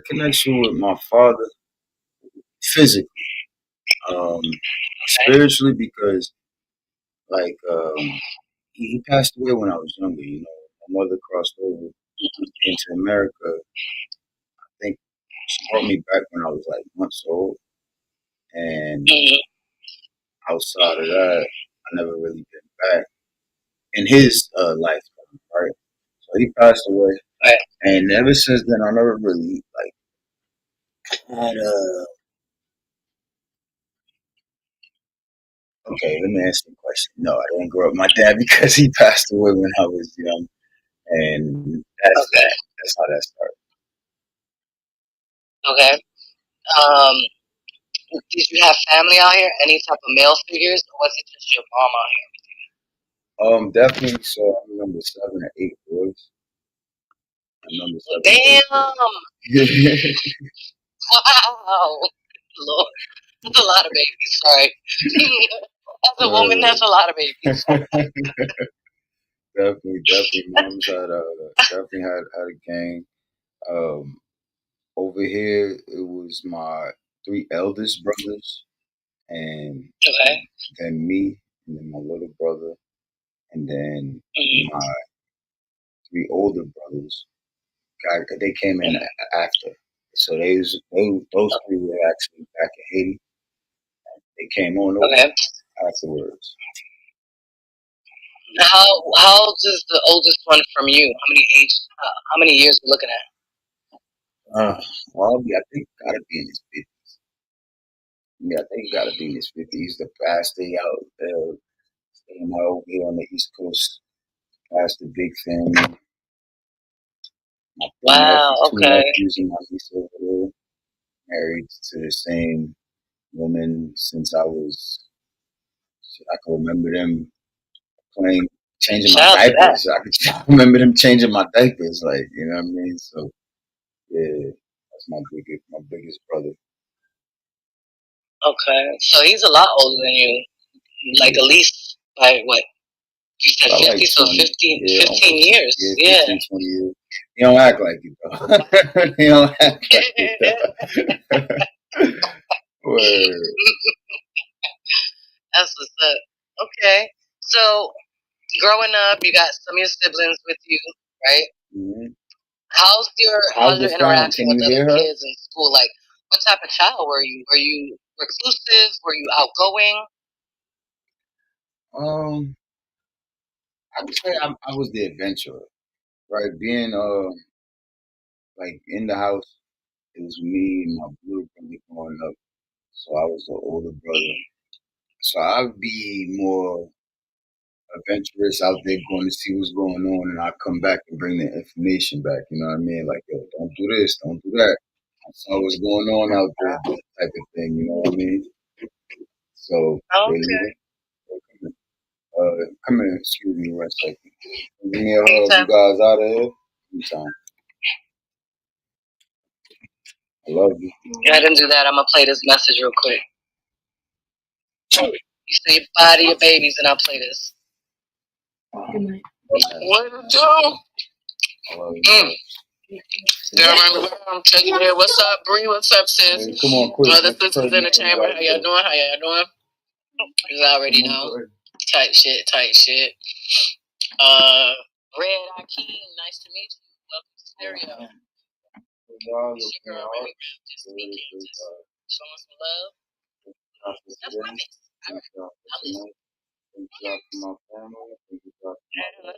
connection with my father physically, um, spiritually because like he passed away when I was younger. You know, my mother crossed over into America. I think she brought me back when I was like months old, and outside of that, I never really been back in his lifetime. Right, so he passed away, and ever since then, I never really like had a. Okay, let me answer the question. No, I didn't grow up with my dad because he passed away when I was young, and that's Okay. that. That's how that started. Okay. Um, did you have family out here? Any type of male figures, or was it just your mom out Definitely. So I'm number 7 or 8 boys. I'm number here? 7 or 8 Damn! boys. Wow! Lord, that's a lot of babies. Sorry. As a woman, that's a lot of babies. Definitely. Mom's had definitely had a gang. Um, over here, it was my 3 eldest brothers, and Okay. then me, and then my little brother, and then my 3 older brothers. They came in after, so those 3 were actually back in Haiti. They came on over Okay. afterwards. How old is the oldest one from you? How many years we looking at? Well, I think gotta be in his 50s. Yeah, I think gotta be in his 50s. The past stay out, staying out over here on the East Coast. Past the big family. My Wow. two Okay. nephews and my niece over there, married to the same woman since I can remember them playing, changing my diapers. I could remember them changing my diapers, like you know what I mean. So yeah, that's my biggest brother. Okay. So he's a lot older than you. Like at least by what? You said About 50, like so 20, 15, yeah, 15 years. yeah, Yeah. 15, 20 years. He don't act like it though. He don't act like it though. Word. That's what's up. Okay. So growing up, you got some of your siblings with you, right? Mm-hmm. How's How's the your sound? interaction Can with you other hear her? kids in school? Like, what type of child were you? Were you reclusive? Were you outgoing? I would say I was the adventurer, right? Being like in the house, it was me and my little brother growing up. So I was the older brother. So I'd be more adventurous out there going to see what's going on, and I come back and bring the information back. You know what I mean? Like, yo, don't do this, don't do that. I saw what's going on out there, that type of thing. You know what I mean? So they Okay. leave. Come here, excuse me one second. Give me a hug, you Anytime. guys out of here. Anytime. I love you. Yeah, I didn't do that. I'm gonna play this message real quick. You say bye to your babies, and I'll play this. Good night. What you do? I love you. I'm taking care. What's up, Bree? What's up, sis? Hey, come on, quick. Mother sisters in the chamber. How y'all doing? How y'all doing? You already know. Tight shit. Tight shit. Red Akeem, nice to meet you. Welcome to Stereo. It's your girl, Remy Rap. Just speaking. Just showing some love. That's my mix. I listen. Man, that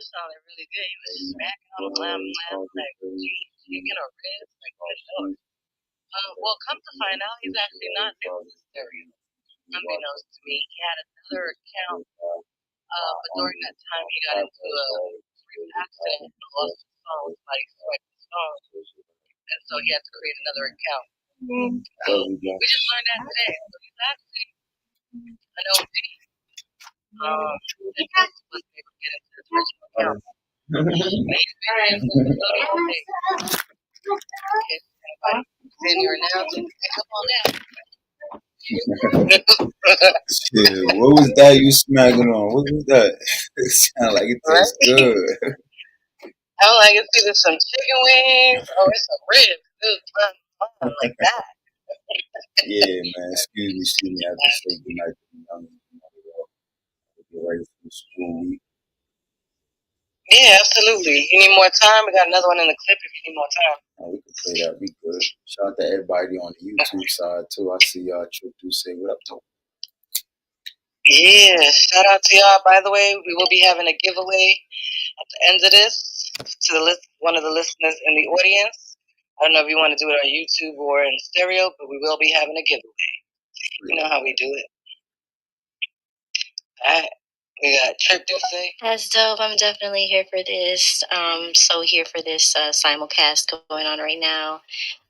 sounded really good. He was smacking on the lamb like chicken or ribs. Like, what the hell? Well, come to find out, he's actually not new to Stereo. Unbeknownst to me, he had another account, but during that time, he got into a brief accident and lost his phone. Somebody swiped his phone, and so he had to create another account. So we just learned that today. So he's actually an OG. And was able to get into his original account. He's very influential all day. Okay, anybody in here now, just pick up on that. Shit, what was that you smacking on? What was that? It sounded like it tastes good. I'm like, it's either some chicken wings or it's some ribs. something like that. Yeah, man. Excuse me. I have to say goodnight to the young get ready for the school week. Yeah, absolutely. You need more time? We got another one in the clip if you need more time. We can play that. We good. Shout out to everybody on the YouTube side too. I see y'all. Trip through say what up, though. Yeah, shout out to y'all. By the way, we will be having a giveaway at the end of this to one of the listeners in the audience. I don't know if you want to do it on YouTube or in stereo, but we will be having a giveaway. You know how we do it. All right. We got Trip Duce. That's dope. I'm definitely here for this. So here for this simulcast going on right now.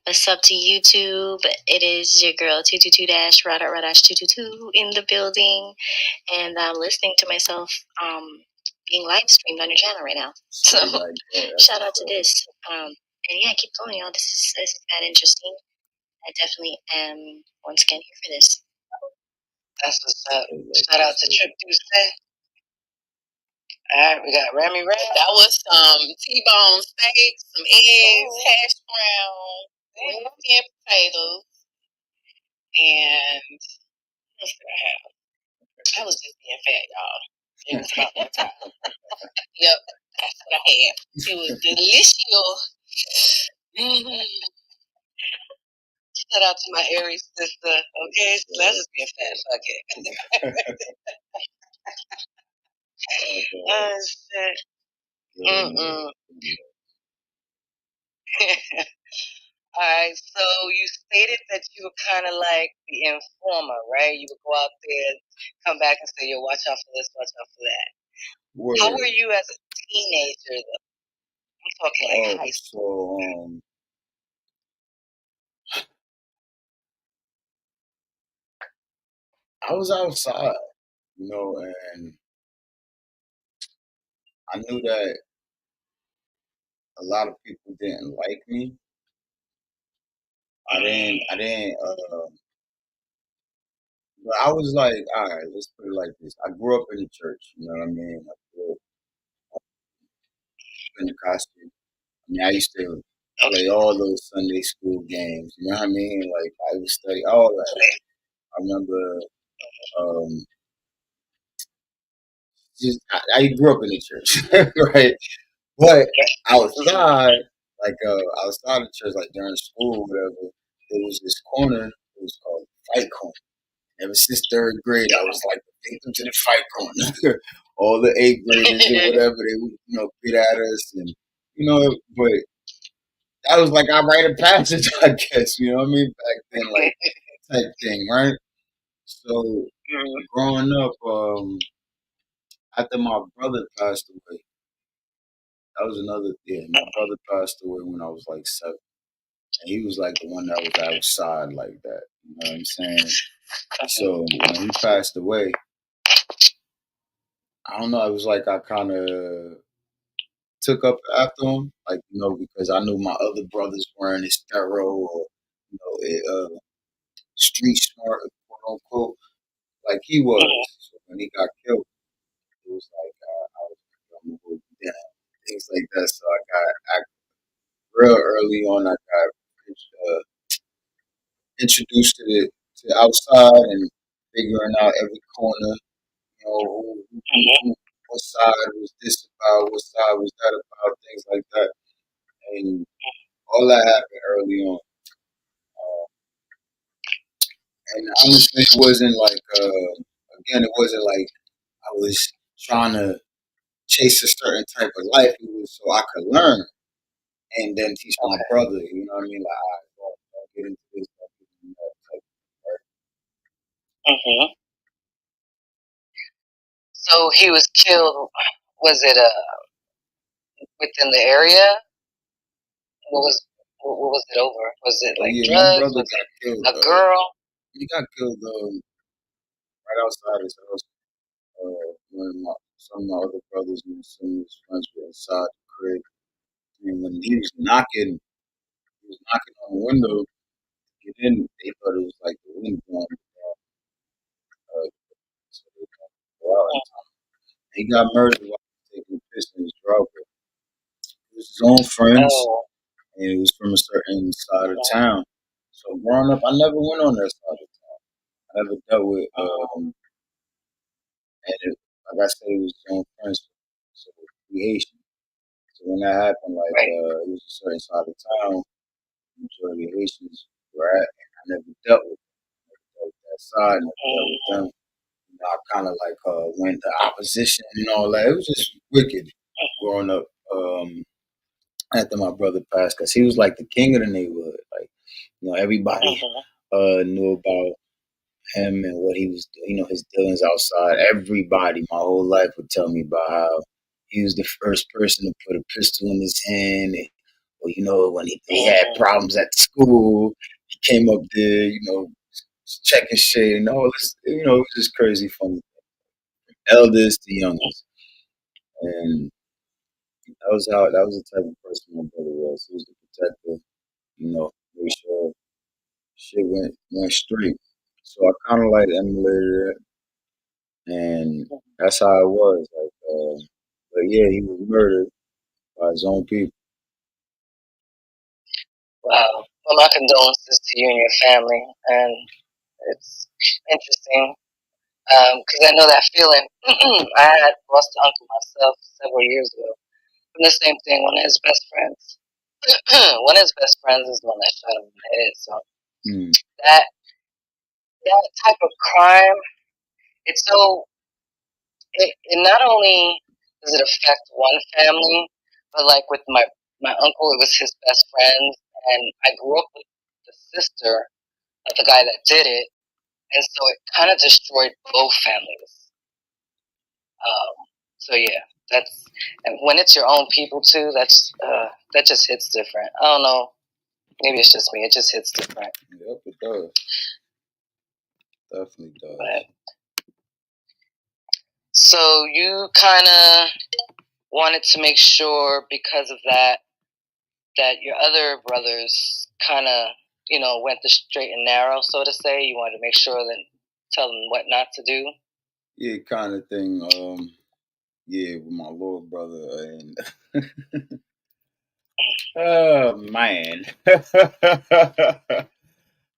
What's up to YouTube? It is your girl 222-Radash222 in the building, and I'm listening to myself being live streamed on your channel right now. So shout out to this. And yeah, keep going, y'all. This is that interesting. I definitely am once again here for this. That's what's up. Shout out to Trip Duce. All right, we got Rami Red. That was some T-bone steak, some eggs, hash brown, green and potatoes, and what else did I have? I was just being fat, y'all. It was about that time. Yep, that's what I had. It was delicious. Shout out to my Aries sister. Okay, so that's just being fat. Fuck it. Oh shit. Alright, so you stated that you were kind of like the informer, right? You would go out there, come back and say, yo, watch out for this, watch out for that. Word. How were you as a teenager, though? I'm talking like high school. So, I was outside, you know, and I knew that a lot of people didn't like me. I didn't, but I was like, all right, let's put it like this. I grew up in the church, you know what I mean? I grew up in the costume. I mean, I used to play all those Sunday school games, you know what I mean? Like, Bible study, all that. I remember, I grew up in the church, right? But outside, like outside of church, like during school, or whatever, there was this corner. It was called Fight Corner. Ever since third grade, I was like the victim to the fight corner. All the eighth graders or whatever, they would, get at us, and but that was like our rite of passage, I guess. You know what I mean? Back then, like type thing, right? So growing up, after my brother passed away, that was another. Yeah, my brother passed away when I was like 7. And he was like the one that was outside like that. You know what I'm saying? So when he passed away, I don't know. It was like I kind of took up after him, like because I knew my other brothers weren't as thorough or street smart, quote unquote, like he was. So when he got killed, it was like I was gonna go down, things like that. So I real early on. I got introduced to outside and figuring out every corner. What side was this about? What side was that about? Things like that, and all that happened early on. And honestly, it wasn't like again, it wasn't like I was trying to chase a certain type of life. It was so I could learn and then teach my brother. You know what I mean? Like, all right, don't get into this, don't get into that type of Mm-hmm. So he was killed. Was it within the area? What was it over? Was it like drugs? My brother was got killed. A girl? He got killed right outside his house. When some of my other brothers and some of his friends were inside the crib. And when he was knocking on the window to get in, they thought it was like the wind blowing down. So they got go out in time. He got murdered while he was taking a piss in his driveway. It was his own friends, and it was from a certain side of town. So growing up, I never went on that side of town. I never dealt with and like I said, it was his own friends. So we Haitian. So when that happened, like it was a certain side of town, the majority of Haitians were at, and I never dealt with them. Never dealt with that side, never dealt with them. You know, I kind of like went the opposition and all that. It was just wicked growing up. After my brother passed, because he was like the king of the neighborhood. Like, you know, everybody knew about him and what he was doing, you know, his dealings outside. Everybody, my whole life, would tell me about how he was the first person to put a pistol in his hand. And, or, you know, when he had problems at school, he came up there, you know, checking shit and all this. You know, it was just crazy funny. Eldest to youngest. And that was the type of person my brother was. He was the protector, you know, make sure shit went straight. So I kind of like emulated it, and that's how it was. Like, but yeah, he was murdered by his own people. Wow. Well, my condolences to you and your family, and it's interesting because I know that feeling. I had lost an uncle myself several years ago from the same thing. One of his best friends. One of his best friends is the one that shot him in the head. So Mm. that that type of crime, it's so it not only does it affect one family, but like with my uncle, it was his best friend, and I grew up with the sister of the guy that did it, and so it kind of destroyed both families. So yeah, that's and when it's your own people too, that just hits different. I don't know, maybe it's just me. It just hits different. Yep, it does. Definitely does. But, so you kind of wanted to make sure because of that your other brothers kind of, you know, went the straight and narrow, so to say. You wanted to make sure that tell them what not to do. Yeah, kind of thing. Yeah, with my little brother and oh man.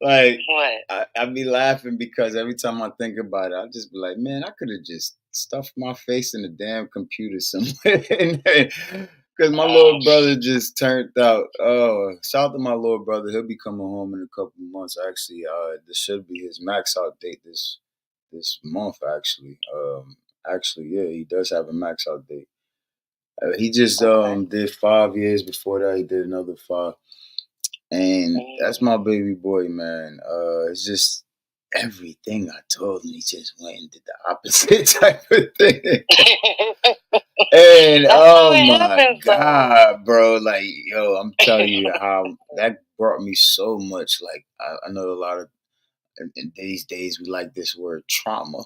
Like What? I be laughing because every time I think about it, I just be like, man, I could have just stuffed my face in the damn computer somewhere. Because my little brother just turned out. Oh, shout out to my little brother. He'll be coming home in a couple of months. Actually, this should be his max out date this month. Actually, yeah, he does have a max out date. He just did 5 years. Before that, he did another 5. And that's my baby boy, man. It's just everything I told him, he just went and did the opposite type of thing. And oh my God, bro. Like, yo, I'm telling you how that brought me so much. Like, I know a lot of in these days we like this word trauma.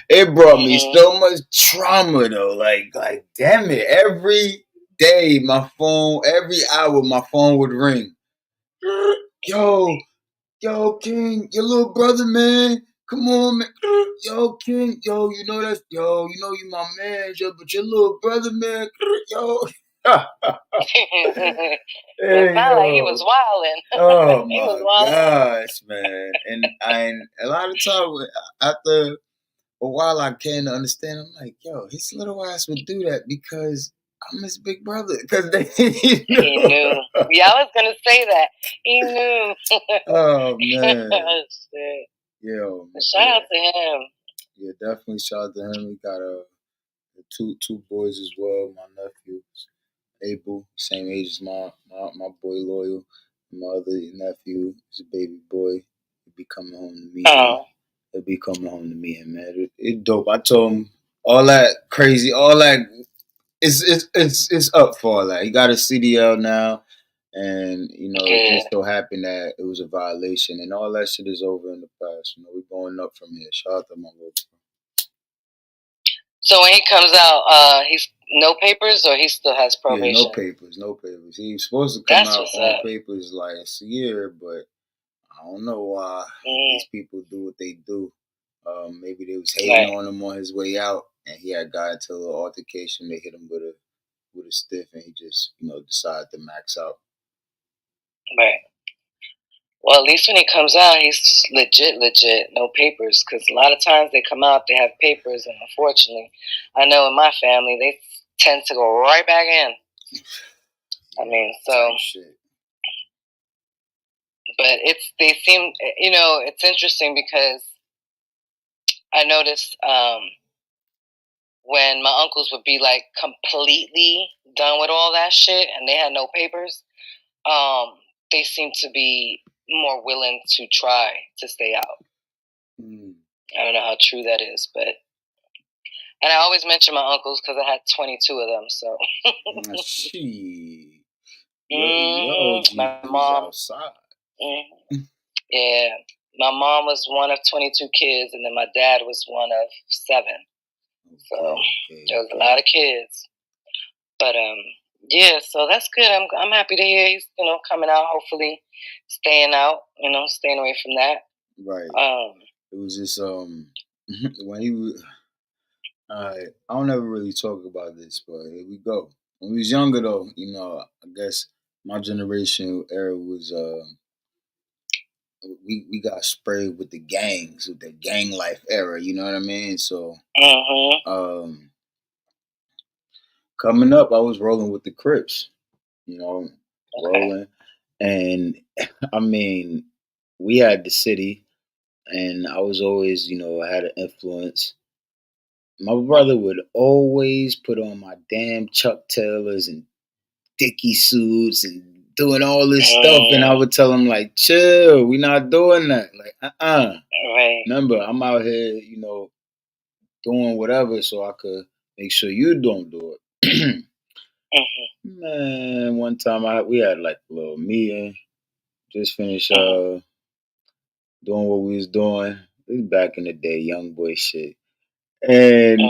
It brought me so much trauma though. Like damn it. Every day every hour my phone would ring. Yo, King, your little brother, man. Come on, man. Yo, King, yo, you know you my man, yo, but your little brother, man, yo. It sounded like he was wilding. Oh my gosh, man. And a lot of times after a while I came to understand, I'm like, yo, his little ass would do that because I'm his big brother. Because he knew. He knew. Yeah, I was gonna say that. He knew. Oh man. Shit. Yo. Shout out to him. Yeah, definitely shout out to him. He got two boys as well. My nephew, Abel, same age as my boy Loyal. My other nephew is a baby boy. He'll be coming home to meet him. He'll be coming home to meet him, man. It's dope. I told him all that crazy, all that. It's up for all that. He got a CDL now, and you know it just so happened that it was a violation, and all that shit is over in the past. You know, we're going up from here. Shout out to my little. So when he comes out, he's no papers, or he still has probation? Yeah, no papers. He's supposed to come out on papers last year, but I don't know why these people do what they do. Maybe they was hating on him on his way out, and he had got into an altercation. They hit him with a stiff, and he just decided to max out. Right. Well, at least when he comes out, he's legit, no papers. Because a lot of times they come out, they have papers, and unfortunately, I know in my family they tend to go right back in. I mean, so. But they seem, it's interesting because I noticed when my uncles would be like completely done with all that shit and they had no papers, they seem to be more willing to try to stay out. I don't know how true that is, but. And I always mention my uncles because I had 22 of them, so. My mom. Outside. Yeah. My mom was one of 22 kids, and then my dad was one of 7. So there was a lot of kids. But yeah, so that's good. I'm happy to hear he's coming out. Hopefully, staying out. Staying away from that. Right. It was just when he was. I don't ever really talk about this, but here we go. When we was younger, though, I guess my generation era was we got sprayed with the gangs, with the gang life era. You know what I mean? So, coming up, I was rolling with the Crips. Rolling, and I mean, we had the city, and I was always, I had an influence. My brother would always put on my damn Chuck Taylors and Dickie suits and doing all this stuff, and I would tell him like, "Chill, we not doing that." Like, Right. Remember, I'm out here, doing whatever, so I could make sure you don't do it. Man, one time we had like a little meeting, just finished doing what we was doing. This is back in the day, young boy shit. And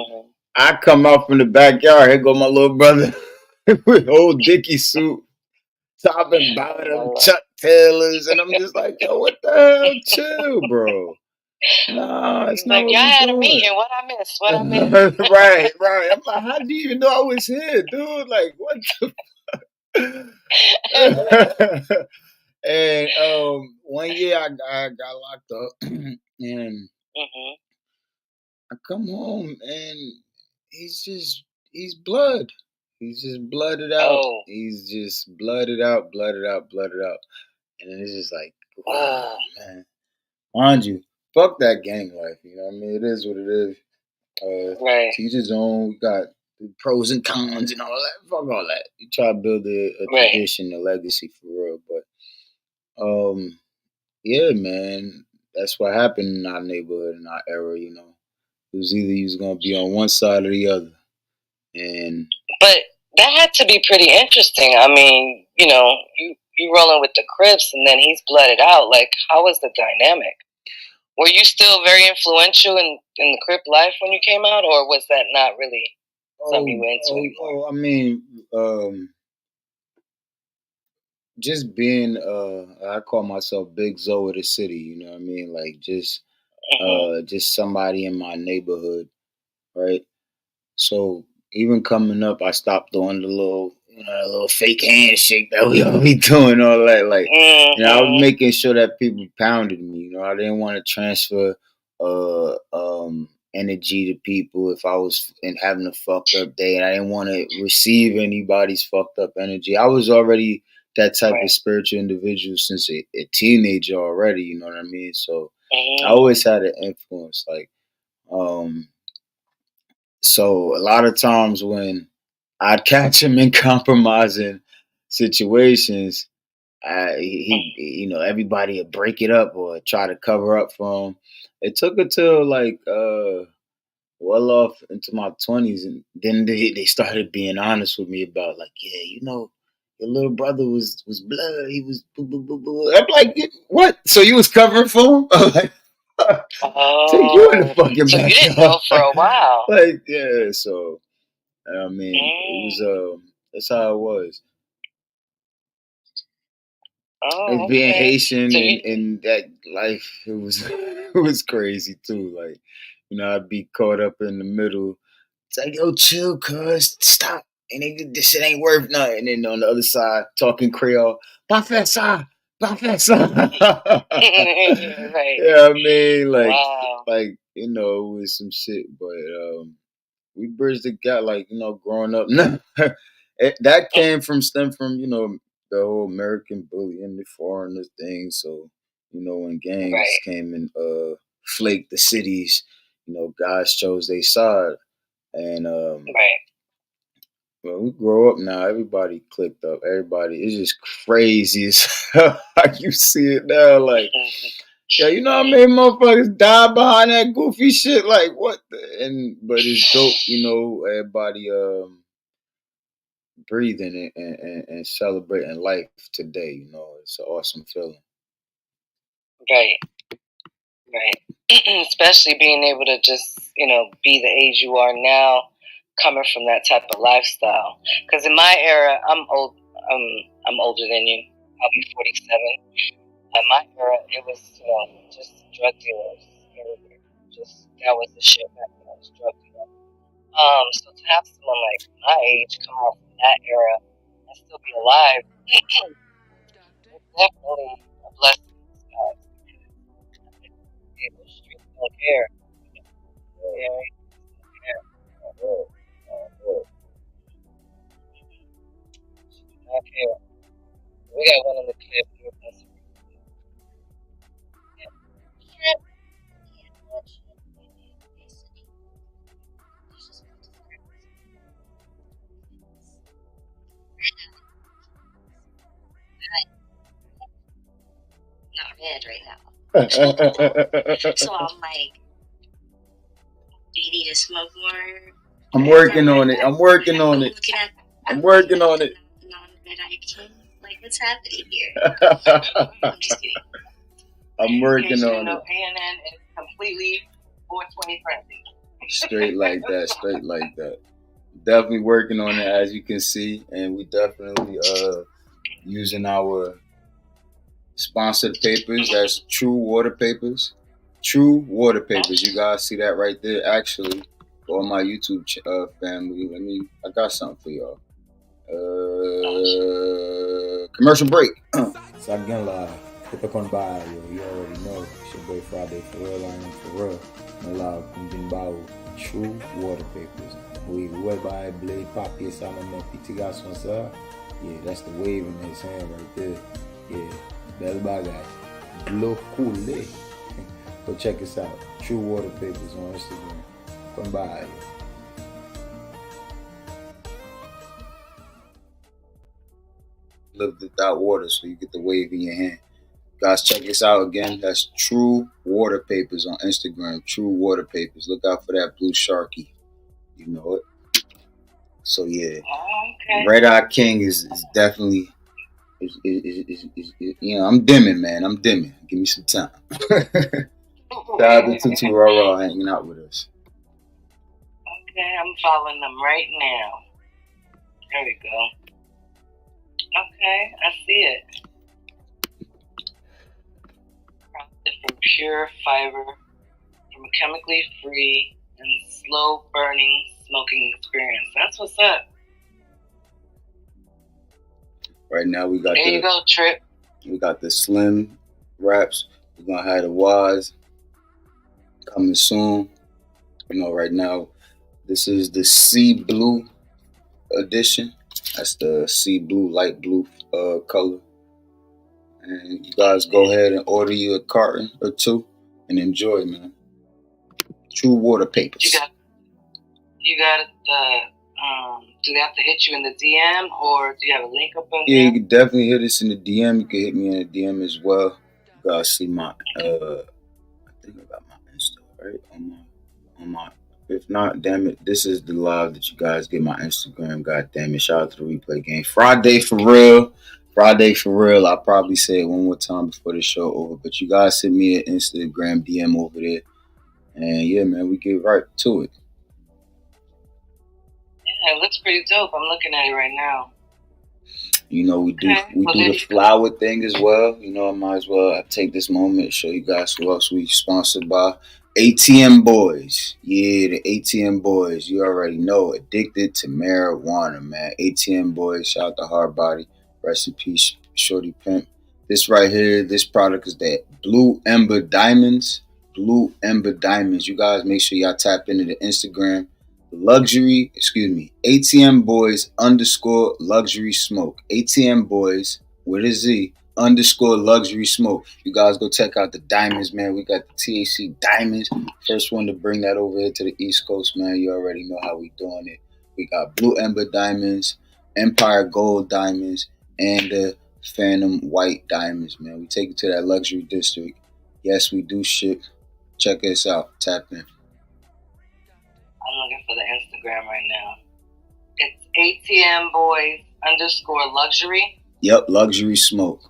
I come out from the backyard. Here go my little brother with old Dickie suit, top and bottom, Chuck Taylors, and I'm just like, yo, what the hell? Chill, bro. Nah, it's not like, what y'all we had doing. A meeting. What I missed? What I missed? Right. I'm like, how do you even know I was here, dude? Like, what the And one year I got locked up, and I come home and he's blood. He's just blooded out. Oh. He's just blooded out. And it's just like, wow, man. Mind you, fuck that gang life. You know what I mean? It is what it is. Right. To each his own. We got the pros and cons and all that. Fuck all that. You try to build a tradition, a legacy for real. But yeah, man, that's what happened in our neighborhood, in our era. It was either you was gonna be on one side or the other, and but that had to be pretty interesting. I mean, you rolling with the Crips, and then he's blooded out. Like, how was the dynamic? Were you still very influential in the Crip life when you came out, or was that not really something you were into anymore? I mean, just being I call myself Big Zoe of the city, you know what I mean? Like just somebody in my neighborhood, right? So even coming up, I stopped doing the little fake handshake that we all be doing, all that. Like, I was making sure that people pounded me. I didn't want to transfer energy to people if I was having a fucked up day, and I didn't want to receive anybody's fucked up energy. I was already that type of spiritual individual since a teenager already. You know what I mean? So I always had an influence, like. So a lot of times when I'd catch him in compromising situations, everybody would break it up or try to cover up for him. It took until like well off into my 20s, and then they started being honest with me about like, yeah, your little brother was blood. He was boo, boo, boo, boo. I'm like, what? So you was covering for him? I'm like, take you in the fucking so backyard. You didn't know for a while. Like, yeah, so I mean, it was that's how it was. Oh, Being okay. Haitian So in that life, it was it was crazy too. Like, I'd be caught up in the middle. It's like, yo, chill, cuz, stop. And this shit ain't worth nothing. And then on the other side, talking Creole, Professor, Right. Yeah, I mean, Wow. like you know, with some shit, but we bridged the gap, like you know, growing up. That stem from you know the whole American bullying, the foreigners thing. So you know, when gangs Right. came and flaked the cities, you know, guys chose their side, and Right. well, we grow up now. Everybody clicked up. Everybody, it's just crazy as hell how you see it now. Like, yeah, you know how many motherfuckers die behind that goofy shit? Like, what? But it's dope, you know. Everybody breathing and celebrating life today. You know, it's an awesome feeling. Right. Right. Especially being able to just, you know, be the age you are now, coming from that type of lifestyle. Because in my era, I'm old. I'm older than you. I'll be 47. In my era, it was, you know, just drug dealers. Just that was the shit back then. It was drug dealers. So to have someone like my age come out from that era and still be alive, it's definitely a blessing in disguise. The streets don't care. Yeah, not care. We got one in the clip. Not red right now. So I'm like, do you need to smoke more? I'm working on it. I'm working on it. I'm working on it. Like, what's happening here? I'm just kidding. I'm working on it. PNN is completely 420 friendly. Straight like that. Straight like that. Definitely working on it, as you can see, and we definitely using our sponsored papers. That's True Water Papers. True Water Papers. You guys see that right there. Actually, for my YouTube family, I got something for y'all. Commercial break. So again, live. Hit the con by, you already know. It's your boy Friday for real, I am for real. Live, Kumbimbao, True Water Papers. We whereby blade papier salmon pity gas one, sir. Yeah, that's the wave in his hand right there. Yeah, bell bagay. Blow cool, eh? Go check us out. True Water Papers on Instagram. Come by. Live without water, so you get the wave in your hand. Guys, check us out again. That's True Water Papers on Instagram. True Water Papers. Look out for that blue sharky. You know it. So yeah, Red Eye King is definitely you know, I'm dimming, man. I'm dimming. Give me some time. Shout out to Tutu Raw hanging out with us. Okay, I'm following them right now. There we go. Okay, I see it. From pure fiber, from a chemically free and slow burning smoking experience. That's what's up. Right now we got there you go, Trip. We got the Slim wraps. We're gonna have the Waz coming soon. You know, right now this is the Sea Blue edition. That's the sea blue, light blue color. And you guys go ahead and order you a carton or two and enjoy, man. True Water Papers. You got do they have to hit you in the DM or do you have a link up on there? Yeah, you can definitely hit us in the DM. You can hit me in the DM as well. You guys see my I think I got my Insta, right? On my if not, damn it, this is the live that you guys get my Instagram. God damn it. Shout out to the replay game. Friday for real. Friday for real. I'll probably say it one more time before the show over. But you guys send me an Instagram DM over there. And yeah, man, we get right to it. Yeah, it looks pretty dope. I'm looking at it right now. You know, we do the flower thing as well. You know, I might as well take this moment to show you guys who else we sponsored by. ATM Boys. Yeah, the ATM Boys. You already know. Addicted to marijuana, man. ATM Boys. Shout out to Hard Body. Rest in peace, Shorty Pimp. This right here, this product is that Blue Ember Diamonds. Blue Ember Diamonds. You guys make sure y'all tap into the Instagram. ATM Boys _ luxury smoke. ATM Boys with a Z _ luxury smoke. You guys go check out the diamonds, man. We got the THC diamonds. First one to bring that over here to the East Coast, man. You already know how we doing it. We got Blue Ember Diamonds, Empire Gold Diamonds, and the Phantom White Diamonds, man. We take it to that luxury district. Yes, we do ship. Check us out. Tap in. I'm looking for the Instagram right now. It's ATM Boys _ luxury. Yep, luxury smoke.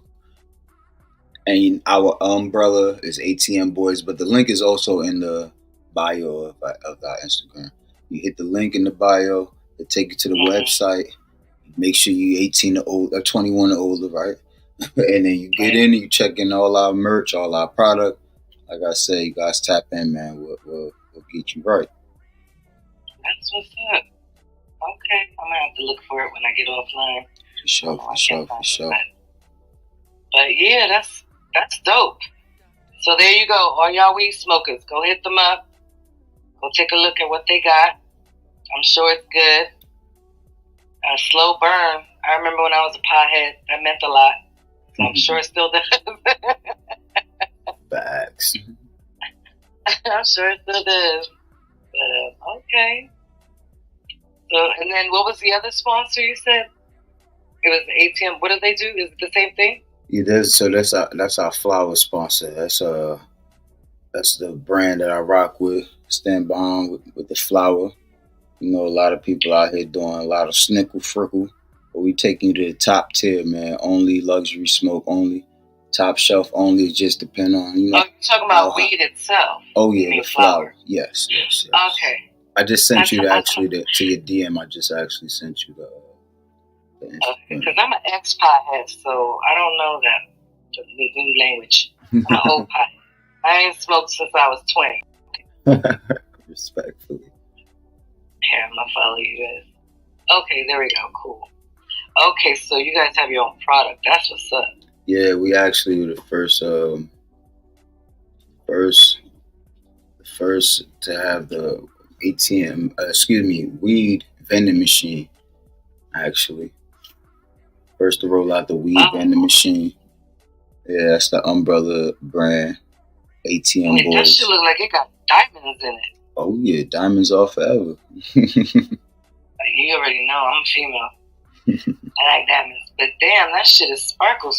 And our umbrella is ATM Boys, but the link is also in the bio of our Instagram. You hit the link in the bio, it'll take you to the website. Make sure you 18 or 21 or older, right? And then you get in and you check in all our merch, all our product. Like I said, you guys tap in, man. We'll get you right. That's what's up. Okay, I'm gonna have to look for it when I get offline. For sure. But yeah, that's dope. So there you go, all y'all weed smokers. Go hit them up. Go take a look at what they got. I'm sure it's good. A slow burn. I remember when I was a pothead, that meant a lot. So I'm sure it still does. Facts. I'm sure it still does. But okay. So, and then what was the other sponsor you said? It was ATM. What do they do? Is it the same thing? Yeah, that's our flower sponsor. That's the brand that I rock with. Stand behind with the flower. You know, a lot of people out here doing a lot of snickle frickle, but we taking you to the top tier, man. Only luxury smoke, only top shelf, only. It just depend on, you know. Oh, you're talking about weed itself. Oh yeah, the flower. Yes. Okay. I just sent you to your DM. I just actually sent you the because I'm an ex-pothead, so I don't know the new language. I'm an old pothead. I ain't smoked since I was 20. Respectfully. Here, I'm gonna follow you guys. Okay, there we go. Cool. Okay, so you guys have your own product. That's what's up. Yeah, we actually were the first to have the weed vending machine. Actually, first to roll out the weed vending machine. Yeah, that's the umbrella brand. ATM Boys. That shit look like it got diamonds in it. Oh yeah, diamonds are forever. You already know I'm female. I like diamonds, but damn, that shit is sparkle.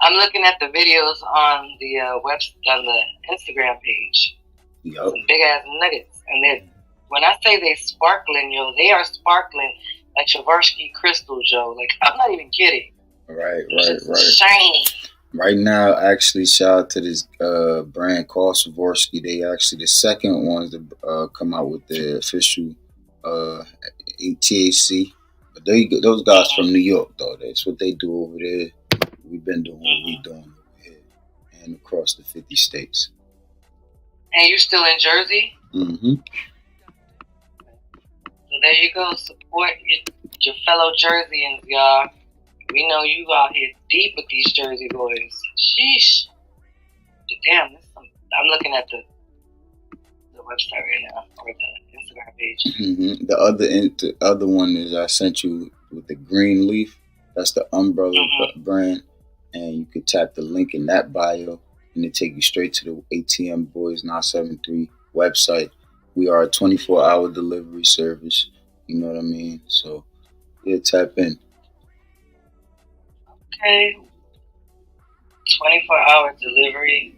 I'm looking at the videos on the on the Instagram page. Yep. Some big ass nuggets, and when I say they sparkling, yo, they are sparkling like Swarovski crystals, yo. Like I'm not even kidding. Right. Shiny. Right now, actually, shout out to this brand called Swarovski. They actually the second ones to come out with the official THC. But those guys from New York, though. That's what they do over there. We've been doing what we're doing over here and across the 50 states. And you still in Jersey? Mm-hmm. So there you go. Support your fellow Jerseyans, y'all. We know you out here deep with these Jersey boys. Sheesh. But damn, I'm looking at the website right now, or the Instagram page. Mm-hmm. The other one is I sent you with the green leaf. That's the umbrella brand. And you could tap the link in that bio and it take you straight to the ATM Boys 973 website. We are a 24-hour delivery service. You know what I mean? So, yeah, tap in. Okay. 24-hour delivery.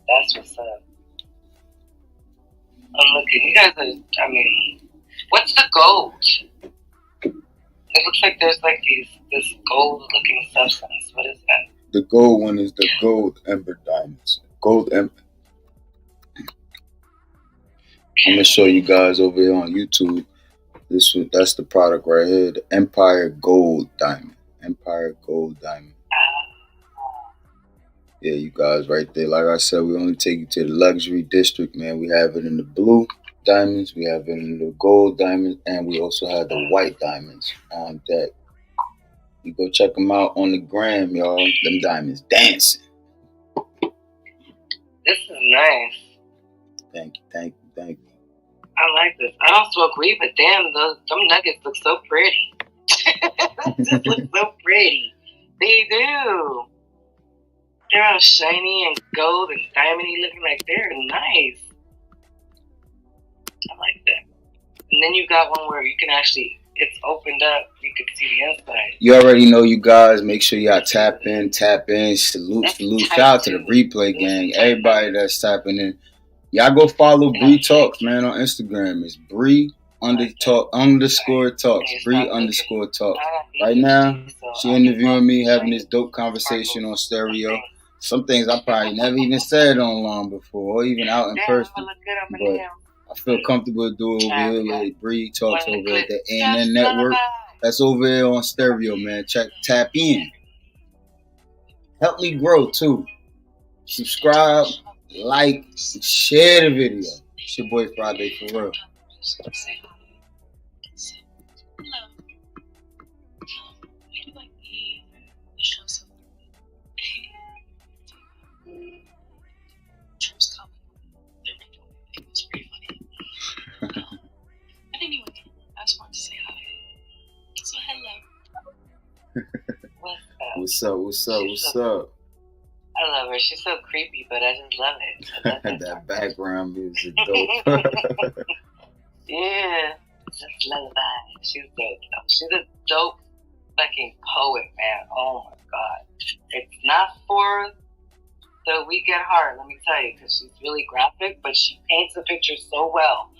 That's what's up. I'm looking. You guys are, what's the gold? It looks like there's like this gold-looking substance. What is that? The gold one is the Gold Ember Diamonds. Gold Ember. I'm going to show you guys over here on YouTube. That's the product right here. The Empire Gold Diamond. Empire Gold Diamond. Yeah, you guys right there. Like I said, we only take you to the luxury district, man. We have it in the blue diamonds. We have it in the gold diamonds. And we also have the white diamonds on deck. You go check them out on the gram, y'all. Them diamonds dancing. This is nice. Thank you. I like this. I don't smoke weed, but damn, them nuggets look so pretty. They just look so pretty. They do. They're all shiny and gold and diamondy looking, like they're nice. I like that. And then you got one where you can actually, it's opened up. You can see the inside. You already know, you guys. Make sure y'all tap in. Salute. Shout out to the replay gang. Everybody that's tapping in. Y'all go follow Bree Talks, man, on Instagram. It's Bree underscore talks. Bree underscore talks. Right now, she interviewing me, having this dope conversation on stereo. Some things I probably never even said online before, or even out in person. But I feel comfortable doing over here with Bree Talks over at the ANN Network. That's over here on stereo, man. Tap in. Help me grow too. Subscribe, like, share the video. It's your boy Friday for real. But anyway, I just wanted to say hi. So hello. What's up? I love her. She's so creepy, but I just love it. That background music dope. Yeah. Just lullaby. She's dope. She's a dope fucking poet, man. Oh my god. It's not for the weak at heart, let me tell you, because she's really graphic, but she paints a picture so well.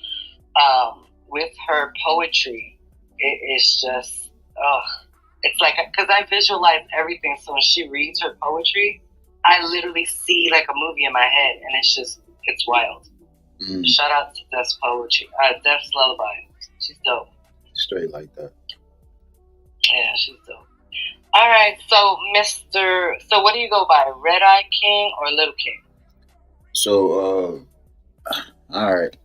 With her poetry, it is just, it's like, because I visualize everything, so when she reads her poetry, I literally see like a movie in my head, and it's wild. Shout out to Death's poetry, Death's Lullaby. She's dope. Straight like that. Yeah, she's dope. All right, so so what do you go by, Red Eye King or Little King? So, all right,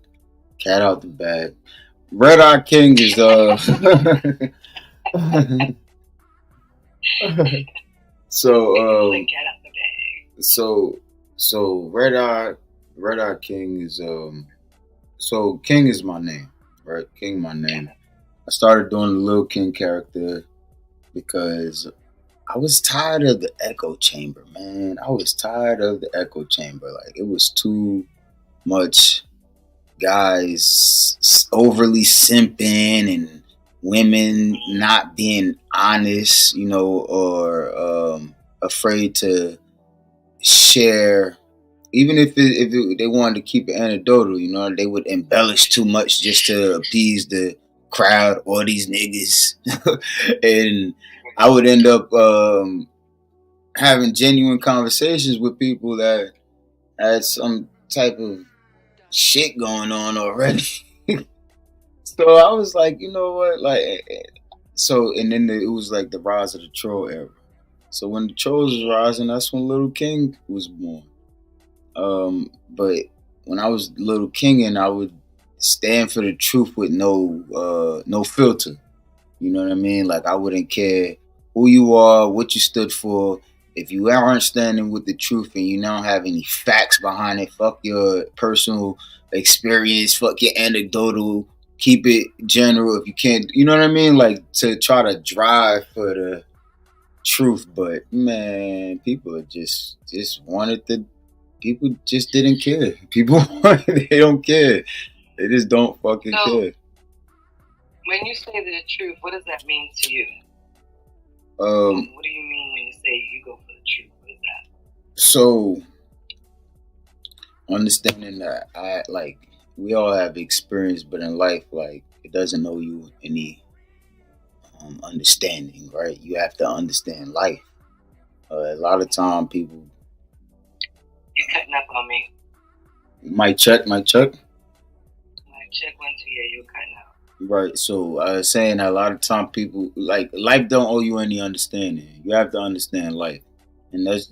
cat out the bag. Red Eye King is so Red Eye King is so King is my name, right? King my name. I started doing the Little King character because I was tired of the echo chamber, man. I was tired of the echo chamber. Like, it was too much guys overly simping and women not being honest, or afraid to share. Even if they wanted to keep it anecdotal, they would embellish too much just to appease the crowd or these niggas. And I would end up having genuine conversations with people that had some type of shit going on already. So I was like, you know what? And then it was like the rise of the troll era. So when the trolls was rising, that's when Little King was born. But when I was Little King, and I would stand for the truth with no filter. You know what I mean? Like, I wouldn't care who you are, what you stood for. If you aren't standing with the truth and you don't have any facts behind it, fuck your personal experience, fuck your anecdotal, keep it general if you can't, you know what I mean? Like, to try to drive for the truth. But man, people just didn't care. People, they don't care. They just don't fucking care. When you say the truth, what does that mean to you? What do you mean when you say you go for the truth? What is that? So, understanding that we all have experience, but in life, like, it doesn't know you any understanding, right? You have to understand life. A lot of time people... You're cutting up on me. My check. My check 1, 2, yeah, you're cutting up. Right, so I was saying that a lot of time people, like, life don't owe you any understanding. You have to understand life, and that's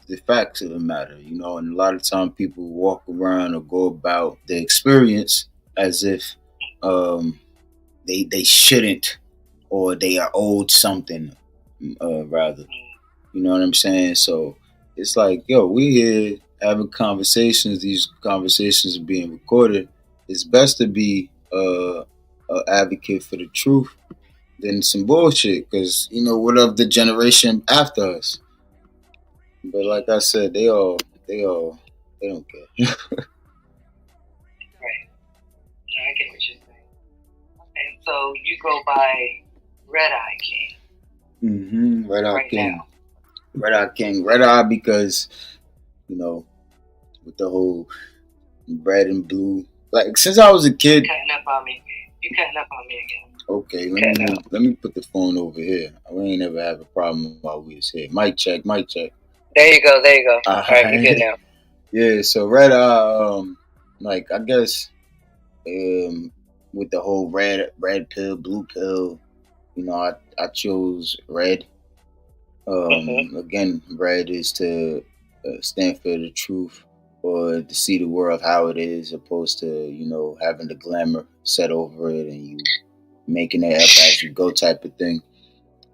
the facts of the matter, And a lot of time people walk around or go about the experience as if they shouldn't, or they are owed something. rather. You know what I'm saying? So it's like, yo, we here having conversations. These conversations are being recorded. It's best to be a advocate for the truth than some bullshit. Because you know what of the generation after us. But like I said, they don't care. Right. No, I get what you're saying. And so you go by Red Eye King. Red Eye Right King. now. Red Eye King. Red Eye because, you know, with the whole red and blue. Like since I was a kid. Cutting up on me. You cutting up on me again. Okay, let me put the phone over here. We ain't never have a problem while we was here. Mic check, mic check. There you go. All right, you good now. Yeah, so Red Eye, like I guess, with the whole red pill, blue pill, you know, I chose red. Again, red is to stand for the truth or to see the world how it is, opposed to you know having the glamour set over it and you making it up as you go type of thing.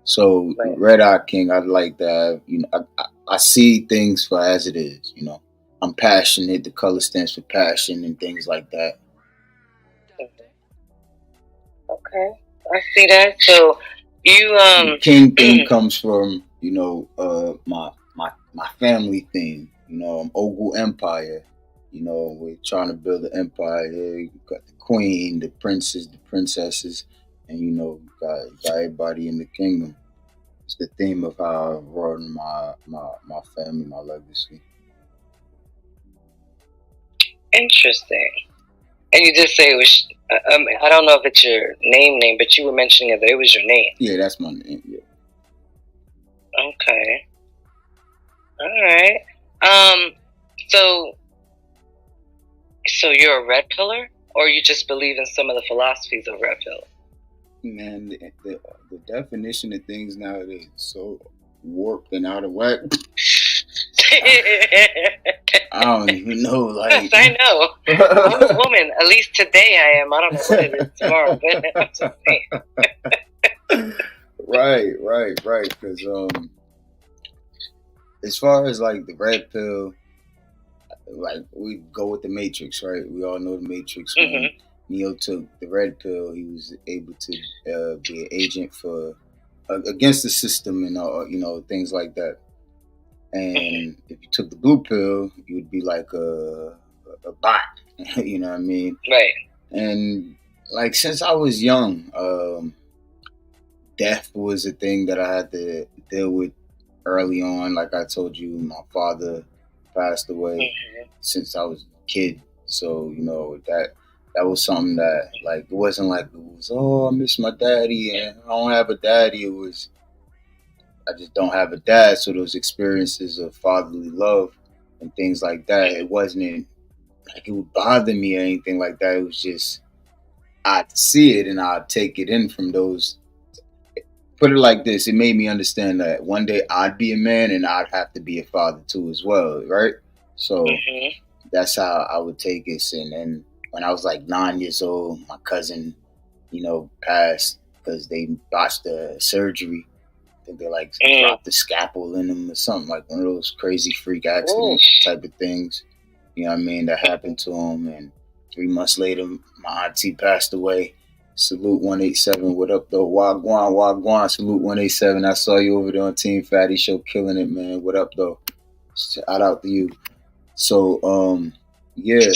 So Right. Red Eye King, I like that. You know, I see things for as it is. You know, I'm passionate. The color stands for passion and things like that. Okay, I see that. So you The King thing comes from you know my family thing. You know, I'm Ogu Empire. You know, we're trying to build an empire here. You got the queen, the princes, the princesses, and you know, got everybody in the kingdom. It's the theme of how I run my family, my legacy. interesting. And you did say it was. I don't know if it's your name, but you were mentioning that it was your name. Yeah, that's my name. Yeah. Okay. All right. So you're a red pillar, or you just believe in some of the philosophies of red pill? Man, the definition of things nowadays is so warped and out of whack. I don't even know. Like, yes, I know. I'm a woman. At least today I am. I don't know what it is tomorrow, but I'm just saying. Right. Because as far as like the red pill, like we go with the Matrix, right? We all know the Matrix. When Neo took the red pill, he was able to be an agent for against the system and you know things like that. And if you took the blue pill, you would be like a bot. You know what I mean? Right. And like since I was young, death was a thing that I had to deal with early on. Like I told you, my father passed away since I was a kid. So you know that was something that like it wasn't like it was I miss my daddy and I don't have a daddy. It was I just don't have a dad. So those experiences of fatherly love and things like that, it wasn't like it would bother me or anything like that. It was just I'd see it and I'd take it in from those. Put it like this: it made me understand that one day I'd be a man and I'd have to be a father too, as well, right? So that's how I would take it. And then when I was like 9 years old, my cousin, you know, passed because they botched the surgery. I think they like dropped the scalpel in him or something, like one of those crazy freak accident type of things. You know what I mean? That happened to him. And 3 months later, my auntie passed away. Salute 187. What up, though? Wagwan, Wagwan. Salute 187. I saw you over there on Team Fatty Show killing it, man. What up, though? Shout out to you. So, yeah.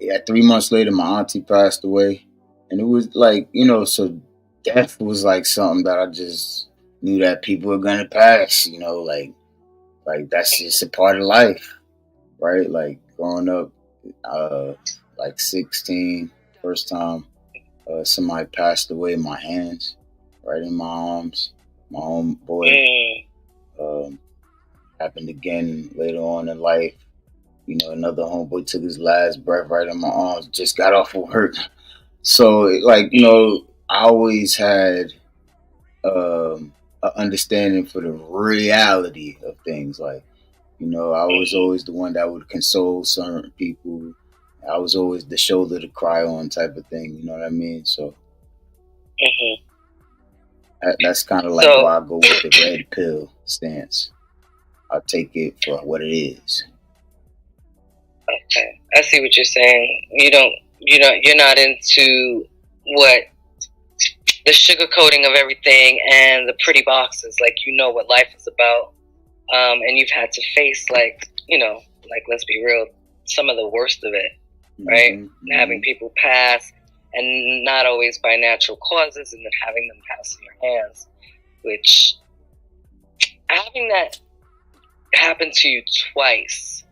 Yeah, 3 months later, my auntie passed away. And it was like, you know, so death was like something that I just knew that people were going to pass, you know, like that's just a part of life, right? Like growing up, like 16, first time somebody passed away in my hands, right in my arms. My own boy. Happened again later on in life. You know, another homeboy took his last breath right in my arms. Just got off of work. So, like, you know, I always had an understanding for the reality of things. Like, you know, I was always the one that would console certain people. I was always the shoulder to cry on type of thing. You know what I mean? So, That's kind of like why I go with the red pill stance. I'll take it for what it is. Okay, I see what you're saying. You're not into what the sugarcoating of everything and the pretty boxes. Like, you know what life is about, and you've had to face, like, let's be real, some of the worst of it, right? Mm-hmm. Having people pass, and not always by natural causes, and then having them pass in your hands, which, having that happen to you twice,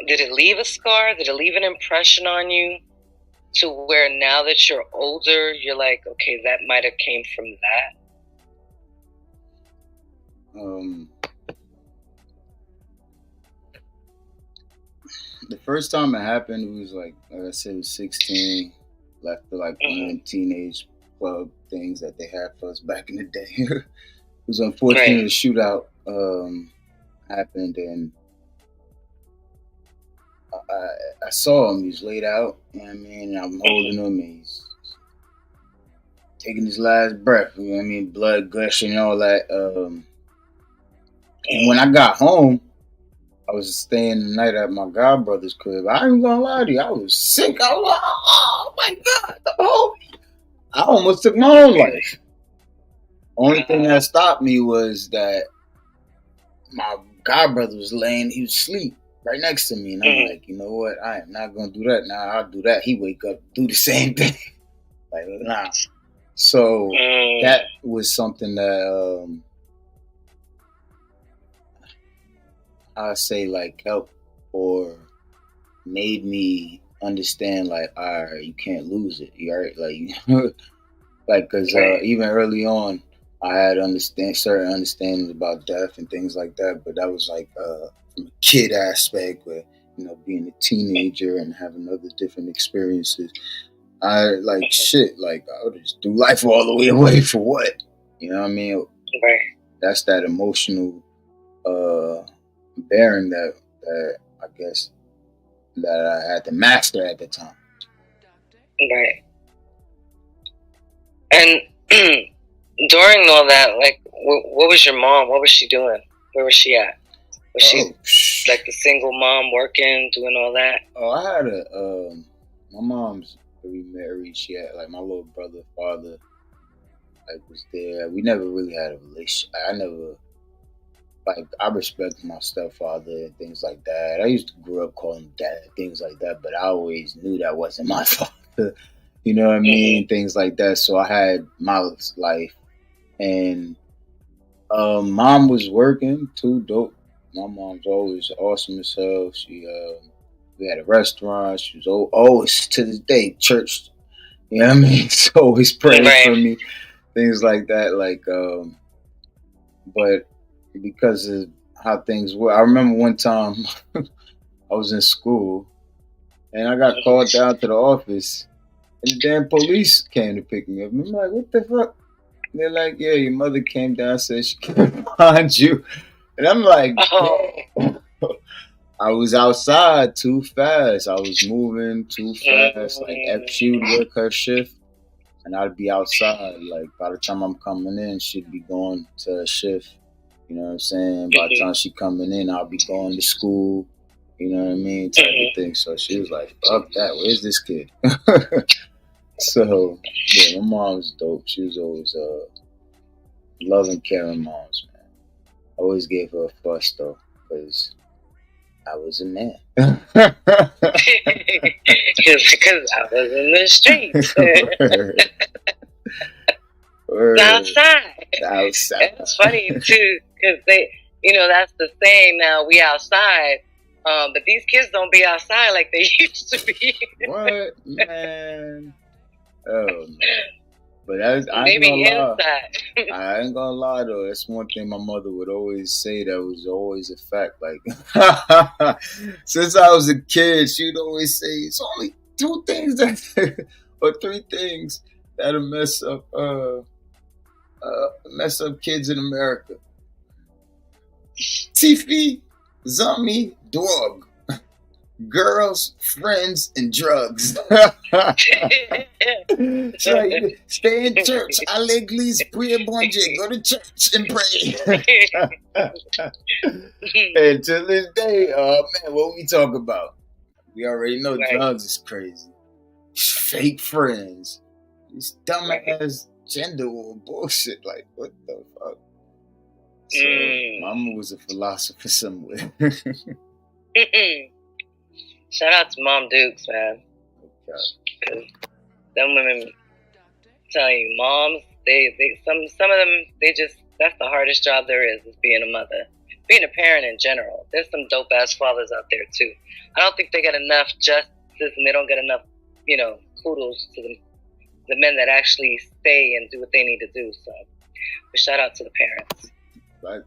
did it leave a scar? Did it leave an impression on you to where now that you're older, you're like, okay, that might have came from that? The first time it happened, it was like I said, it was 16. Left for like one of the teenage club things that they had for us back in the day. It was unfortunate. Right. The shootout happened, and I saw him. He was laid out, you know what I mean? And I'm holding him, and he's taking his last breath, you know what I mean? Blood gushing and all that. And when I got home, I was staying the night at my godbrother's crib. I ain't gonna lie to you, I was sick. I was like, oh my God, I almost took my own life. Only thing that stopped me was that my godbrother was he was asleep right next to me. And I'm like, you know what? I am not gonna do that. Now I'll do that. He wake up, do the same thing. Like, nah. So that was something that I say like helped or made me understand like, all right, you can't lose it. You right? Like, cause even early on, I had certain understandings about death and things like that. But that was like from a kid aspect, where being a teenager and having other different experiences. I like shit. Like, I would just do life all the way away for what? You know what I mean? Right. That's that emotional bearing that I guess that I had to master at the time. Right. And during all that, like, what was your mom? What was she doing? Where was she at? Was she like the single mom working, doing all that? Oh, I had my mom's remarried. She had like my little brother, father, like was there. We never really had a relationship. I respect my stepfather and things like that. I used to grow up calling him dad, things like that, but I always knew that wasn't my father. You know what I mean? Things like that. So I had my life, and mom was working too. Dope. My mom's always awesome as hell. She we had a restaurant. She was always to this day church. You know what I mean? She's always praying for me, things like that. Like, but because of how things were, I remember one time I was in school and I got called down to the office, and the damn police came to pick me up. I'm like, what the fuck? And they're like, yeah, your mother came down, said she came behind you. And I'm like, I was outside too fast. I was moving too fast. Like, she would work her shift, and I'd be outside. Like, by the time I'm coming in, she'd be going to her shift. You know what I'm saying? By the time she coming in, I'll be going to school. You know what I mean? Type of thing. So she was like, fuck that. Where's this kid? So, yeah, my mom was dope. She was always loving, caring moms, man. Always gave her a fuss, though, because I was a man. Because I was in the streets. Outside. It's funny, too, because they, that's the saying now, we outside. But these kids don't be outside like they used to be. What, man? Oh, man. But I ain't gonna lie though. That's one thing my mother would always say that was always a fact. Like, since I was a kid, she'd always say it's only 2 things or 3 things that'll mess up kids in America: TV, zombie, dog. girls, friends, and drugs. So like, stay in church. Allegedly pray bonje. Go to church and pray. And to this day, man, what we talk about? We already know drugs is crazy. Fake friends. This dumbass gender war bullshit. Like, what the fuck? So, Mama was a philosopher somewhere. Shout out to Mom Dukes, man. Because them women, I'm telling you, moms, some of them, that's the hardest job there is being a mother. Being a parent in general. There's some dope ass fathers out there too. I don't think they get enough justice, and they don't get enough, kudos to the men that actually stay and do what they need to do. So, but shout out to the parents. Back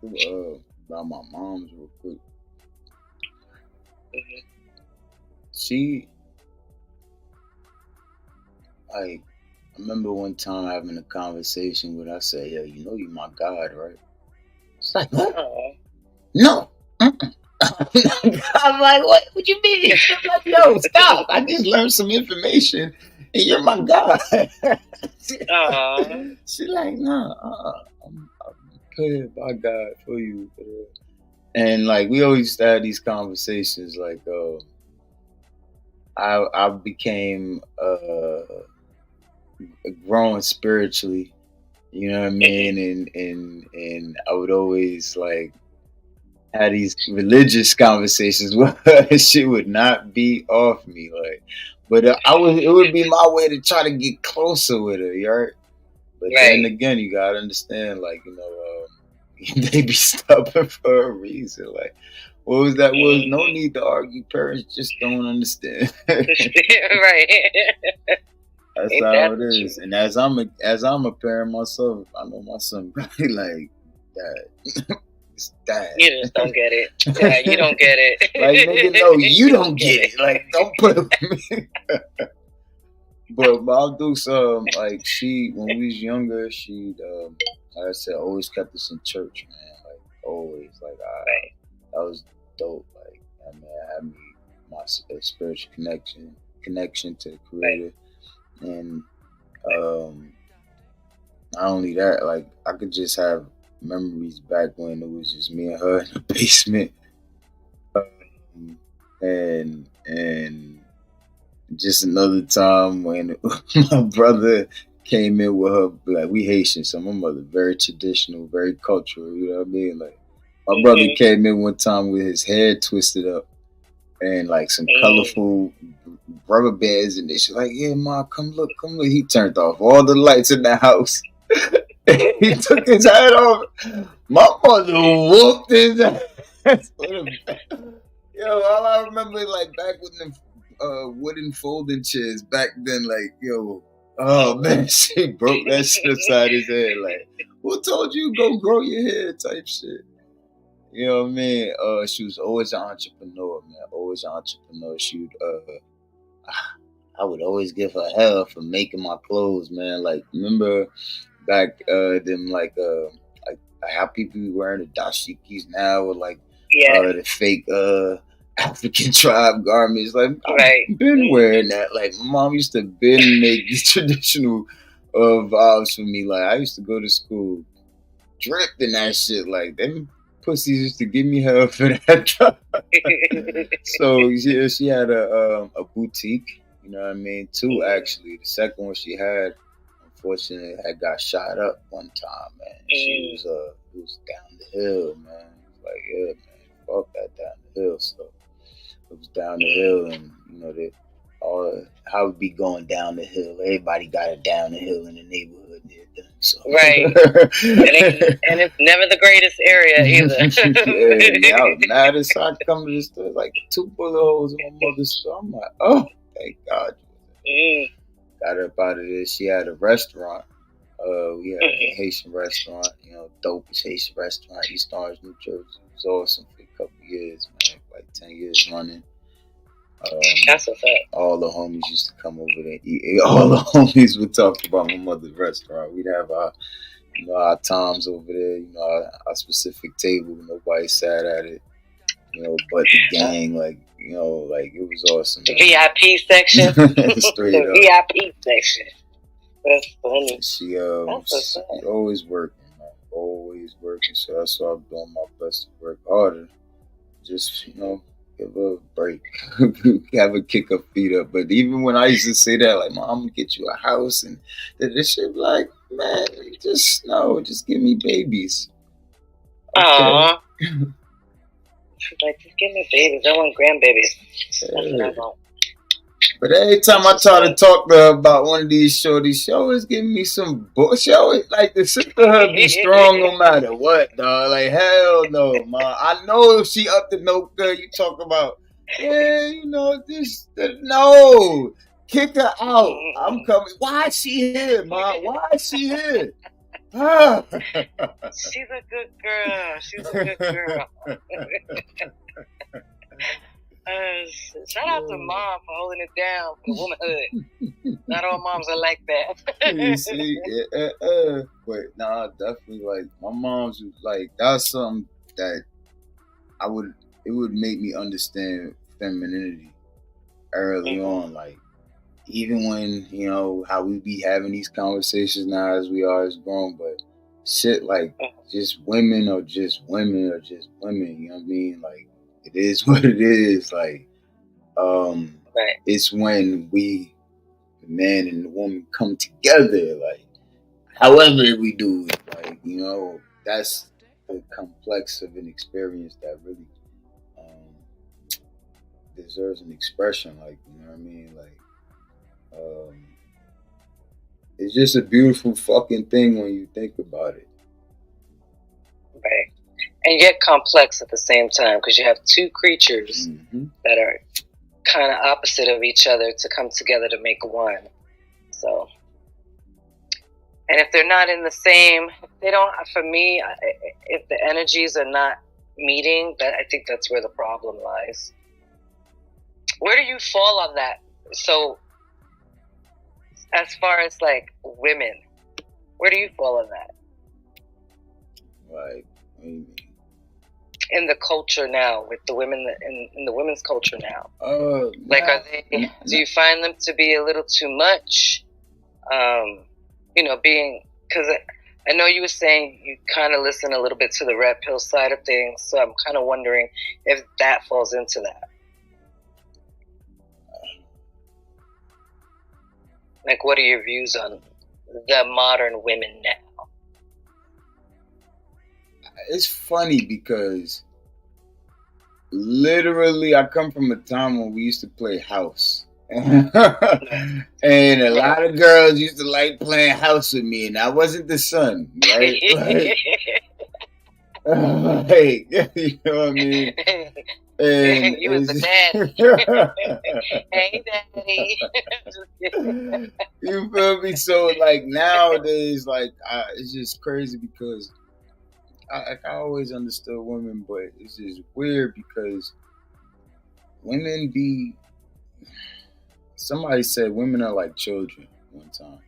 about my mom's real quick. She, I remember one time having a conversation with her. I said, "Yo, you know you my God, right?" She's like, "What? No." I'm like, what you mean? I'm like, yo, stop. I just learned some information and you're my God. She's like, nah, I'm paid by God for you. And like, we always used to have these conversations like, I became growing spiritually, you know what I mean? And I would always like, had these religious conversations where she would not be off me, like, but it would be my way to try to get closer with her, right? But then again, you gotta understand, like, they be stubborn for a reason. Like, what was that? Was no need to argue. Parents just don't understand. Right. That's how it is. And as I'm a parent myself, I know my son probably like that. Dad. You just don't get it. Yeah, you don't get it. Like, nigga, no, you don't get it. Like, don't put it with me. But Mom Dukes, like, when we was younger, she, like I said, always kept us in church, man. Like, always. Like, that was dope. Like, I mean, I had my spiritual connection to the Creator. And not only that, like, I could just have memories back when it was just me and her in the basement, and just another time when my brother came in with her. Like, we Haitian, so my mother very traditional, very cultural. You know what I mean? Like, my brother came in one time with his hair twisted up and like some colorful rubber bands, and she's like, "Yeah, Ma, come look." He turned off all the lights in the house. He took his hat off. My mother whooped his ass. Yo, all I remember, like, back with the wooden folding chairs back then, like, yo, oh man, she broke that shit upside his head. Like, who told you go grow your hair type shit? You know what I mean? She was always an entrepreneur, man. Always an entrepreneur. She would, I would always give her hell for making my clothes, man. Like, remember back them like how people be wearing the dashikis now, or like the fake African tribe garments. Like, I've been wearing that. Like, my mom used to make these traditional vibes for me. Like, I used to go to school dripped in that shit. Like, them pussies used to give me hell for that. So yeah, she had a boutique. You know what I mean? Two, actually. The second one she had, unfortunately, had got shot up one time, man. She was down the hill, man. Like, yeah, man, fuck that down the hill. So it was down the hill, and how it be going down the hill. Everybody got it down the hill in the neighborhood near them. So. Right. and it's never the greatest area either. Yeah, now this I come to the store, like 2 bullet holes in my mother's store. I'm like, oh, thank God. Got her up out of there. She had a restaurant. We had a Haitian restaurant, dope Haitian restaurant, East Orange, New Jersey. It was awesome for a couple of years, man, like 10 years running. That's what's up. All the homies used to come over there and eat. All the homies would talk about my mother's restaurant. We'd have our times over there, our specific table. Nobody sat at it. but the gang, like it was awesome. The VIP section. Straight up. VIP section. That's funny. She always working, man. Always working. So that's why I'm doing my best to work harder. Just give her a break. Have her kick her feet up. But even when I used to say that, like, Mom, I'm gonna get you a house, and this shit, like, man, just give me babies. Okay. Aww. Like, just give me babies. I want grandbabies. That's what I want. But every time I try to talk to her about one of these shorties, she always give me some bullshit. She always, like, the sisterhood be strong no matter what, dog. Like, hell no, man. I know if she up to no good, you talk about, no. Kick her out. I'm coming. Why is she here, man? Why is she here? She's a good girl. She's a good girl. Shout out to Mom for holding it down for the womanhood. Not all moms are like that. You see, but nah, definitely, like, my mom's like, that's something that it would make me understand femininity early on, like, even when, how we be having these conversations now as we are as grown, but shit like just women are just women, you know what I mean? Like, it is what it is. Like, right. It's when the man and the woman come together, like, however we do it, like, that's the complex of an experience that really deserves an expression, like, you know what I mean? Like, it's just a beautiful fucking thing when you think about it. Right. And yet complex at the same time, because you have two creatures that are kind of opposite of each other to come together to make one. So, and if they're not in the same, they don't, for me, if the energies are not meeting, I think that's where the problem lies. Where do you fall on that? So, as far as, like, women, where do you fall on that? Like, what do you mean? In the culture now, with the women, in the women's culture now, like, are they? Do you find them to be a little too much? Being, because I know you were saying you kind of listen a little bit to the red pill side of things, so I'm kind of wondering if that falls into that. Like, what are your views on the modern women now? It's funny because literally I come from a time when we used to play house. And a lot of girls used to like playing house with me, and I wasn't the son, right? Like, you know what I mean? And you was the daddy. Hey, daddy. You feel me? So, like, nowadays, like, it's just crazy because I always understood women, but it's just weird because women be. Somebody said women are like children one time,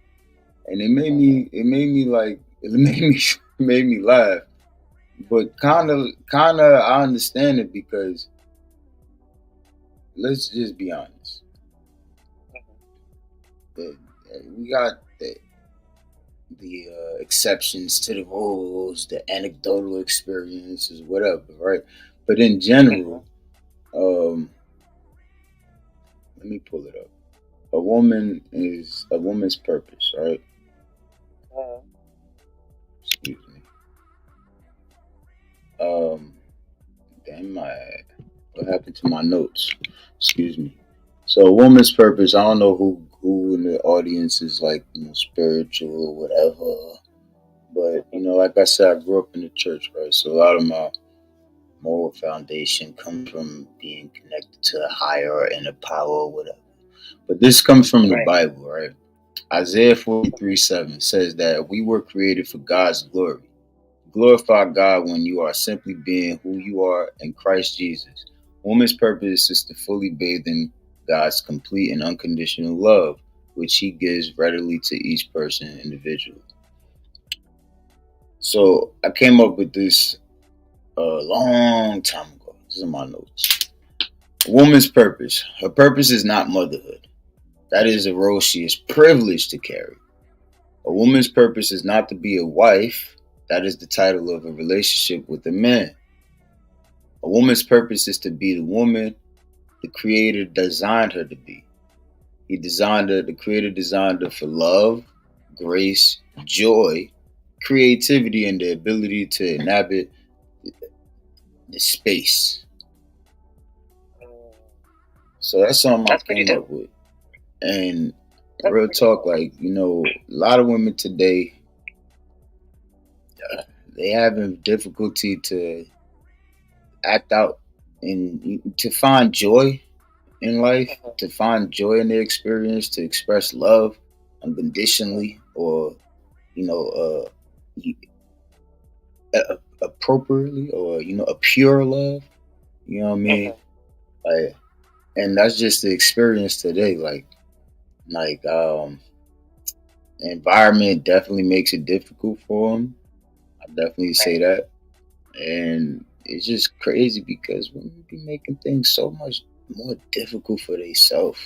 and it made me laugh. But kind of, I understand it because let's just be honest. We got the exceptions to the rules, the anecdotal experiences, whatever, right? But in general, let me pull it up. A woman is a woman's purpose, right? Excuse me. What happened to my notes? Excuse me. So, a woman's purpose. I don't know who in the audience is, like, spiritual or whatever, but like I said, I grew up in the church, right? So a lot of my moral foundation comes from being connected to a higher or inner power or whatever. But this comes from the Bible, right? Isaiah 43:7 says that we were created for God's glory. Glorify God when you are simply being who you are in Christ Jesus. Woman's purpose is to fully bathe in God's complete and unconditional love, which He gives readily to each person individually. So I came up with this a long time ago. This is my notes. A woman's purpose. Her purpose is not motherhood. That is a role she is privileged to carry. A woman's purpose is not to be a wife. That is the title of a relationship with a man. A woman's purpose is to be the woman the Creator designed her to be. He designed her, the Creator designed her for love, grace, joy, creativity, and the ability to inhabit the space. So that's something I came up with. And real talk, like, you know, a lot of women today, they having difficulty to act out and to find joy in life, to find joy in their experience, to express love unconditionally, or, you know, appropriately, or, you know, a pure love. You know what I mean? Like, and that's just the experience today. Like, environment definitely makes it difficult for them. I definitely say that. And it's just crazy because women be making things so much more difficult for themselves.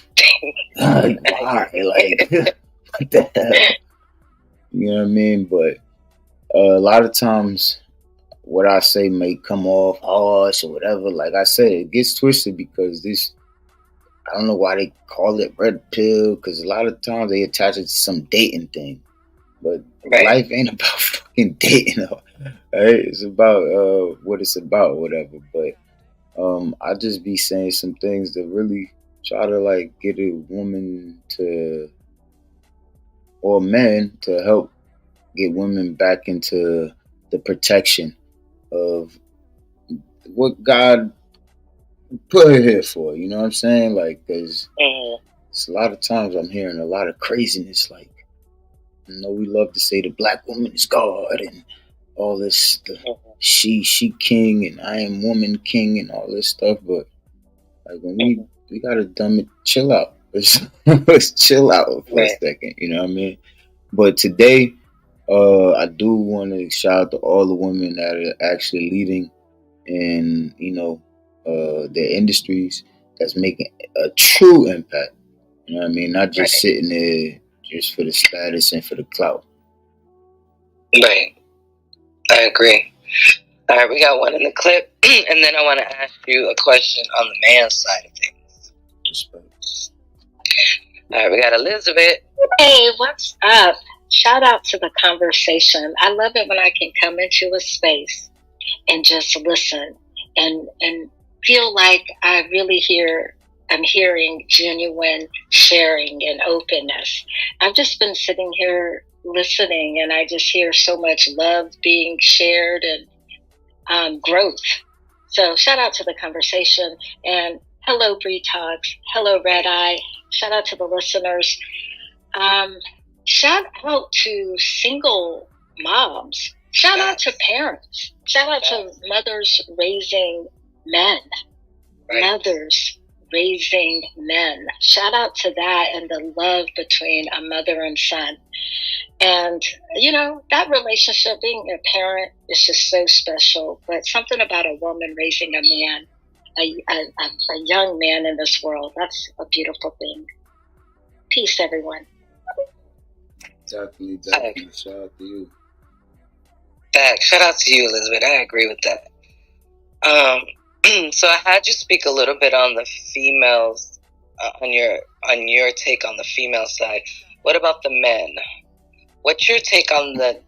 Like, why? Like, what the hell? You know what I mean? But a lot of times, what I say may come off harsh or whatever. Like I said, it gets twisted because this, I don't know why they call it red pill, because a lot of times they attach it to some dating thing. But life ain't about fucking dating. Right? It's about what it's about, whatever. But I just be saying some things that really try to like get a woman to, or men to help get women back into the protection of what God put her here for. You know what I'm saying? Like, because it's a lot of times I'm hearing a lot of craziness. Like, you know, we love to say the black woman is God and all this, she king and I am woman king and all this stuff. But like, when we gotta dumb it, chill out. Let's chill out for a second. You know what I mean? But today, I do want to shout out to all the women that are actually leading in, you know, their industries, that's making a true impact. You know what I mean? Not just sitting there just for the status and for the clout. Right. I agree. All right, we got one in the clip, and then I want to ask you a question on the man's side of things. Respect. All right, we got Elizabeth. Hey, what's up? Shout out to the conversation. I love it when I can come into a space and just listen and feel like I really I'm hearing genuine sharing and openness. I've just been sitting here listening, and I just hear so much love being shared and growth. So shout out to the conversation, and hello Bree Talks, hello Red Eye. Shout out to the listeners. Shout out to single moms. Shout out to parents. Shout out to mothers raising men. Mothers raising men. Shout out to that and the love between a mother and son. And, you know, that relationship, being a parent, is just so special. But something about a woman raising a man, a young man in this world, that's a beautiful thing. Peace, everyone. Definitely. Shout out to you. Shout out to you, Elizabeth. I agree with that. So I had you speak a little bit on the females, on your take on the female side. What about the men? What's your take on the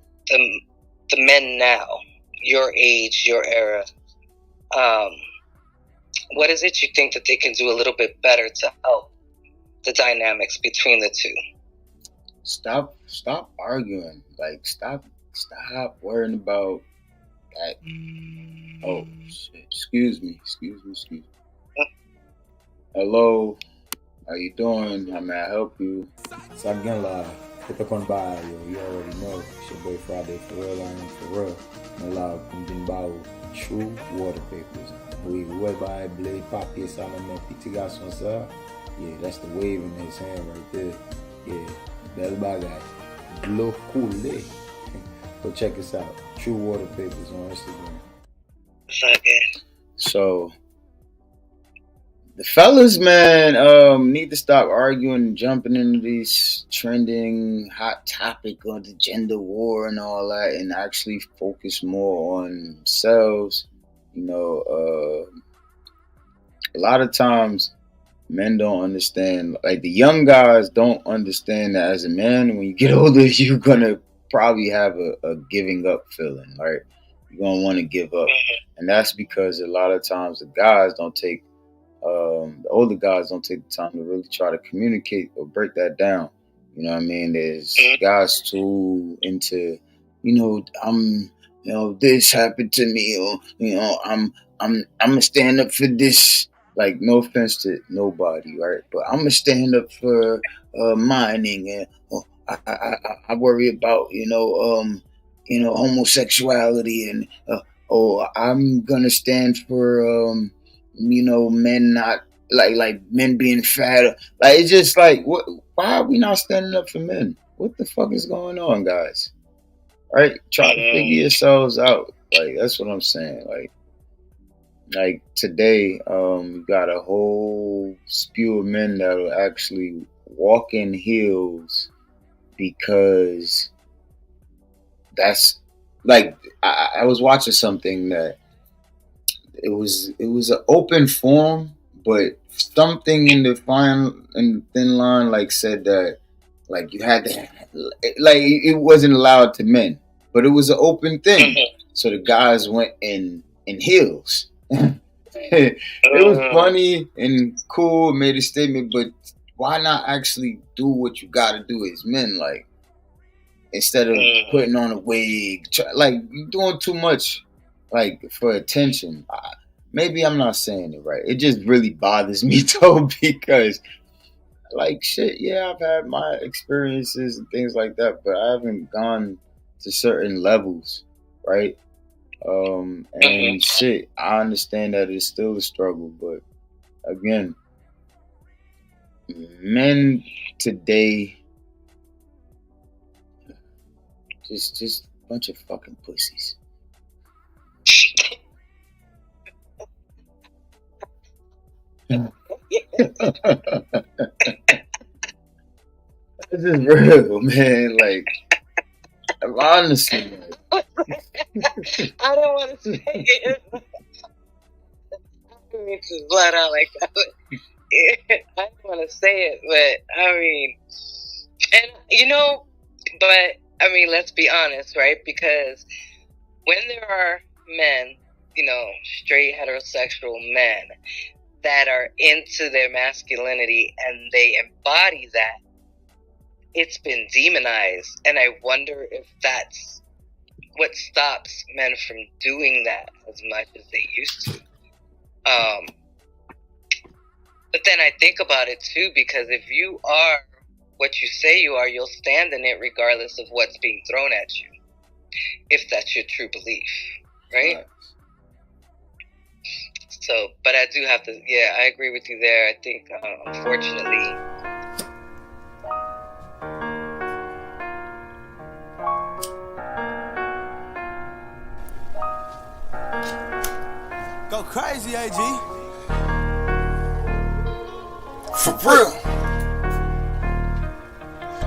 men now, your age, your era? What is it you think that they can do a little bit better to help the dynamics between the two? Stop arguing. Like, stop worrying about that. Oh shit! Excuse me. Hello, how you doing? How may I help you? So again, hit the con by you already know. It's your boy Friday for real, I am for real. No love, Kumbimbaو, True Water Papers. We whereby blade papier salon petit garçon ça. Yeah, that's the wave in his hand right there. Yeah, bel bagay. Glow cool. Go check us out. True Water Papers on Instagram. So The fellas, man, need to stop arguing and jumping into these trending hot topic on the gender war and all that, and actually focus more on themselves. You know, a lot of times men don't understand. Like the young guys don't understand that as a man, when you get older, you're gonna probably have a giving up feeling, right? You're gonna want to give up, and that's because a lot of times the guys don't take. The older guys don't take the time to really try to communicate or break that down. You know what I mean? There's guys too into, this happened to me, or I'm gonna stand up for this. Like, no offense to nobody, right? But I'm gonna stand up for mining, and I worry about homosexuality, and I'm gonna stand for men not like men being fat. Like, it's just like, what? Why are we not standing up for men? What the fuck is going on, guys? Right? Try to figure yourselves out. Like, that's what I'm saying. Like today, you got a whole spew of men that will actually walk in heels because that's like I was watching something that it was an open forum, but something in the thin line like said that like you had to like it wasn't allowed to men, but it was an open thing. So the guys went in heels. It was funny and cool, made a statement, but why not actually do what you got to do as men? Like, instead of putting on a wig, like, you're doing too much, like, for attention. Maybe I'm not saying it right. It just really bothers me though, because like shit, yeah, I've had my experiences and things like that, but I haven't gone to certain levels, right? And shit, I understand that it's still a struggle, but again, men today just a bunch of fucking pussies. This is real, man. Like, honestly, I don't want to say it. I don't mean to blood out like that. I don't want to say it, but I mean, but I mean, let's be honest, right? Because when there are men, straight heterosexual men that are into their masculinity and they embody that, it's been demonized. And I wonder if that's what stops men from doing that as much as they used to. But then I think about it too, because if you are what you say you are, you'll stand in it regardless of what's being thrown at you, if that's your true belief, right? So, but I do have to, I agree with you there. I think, unfortunately, go crazy, AG. For real.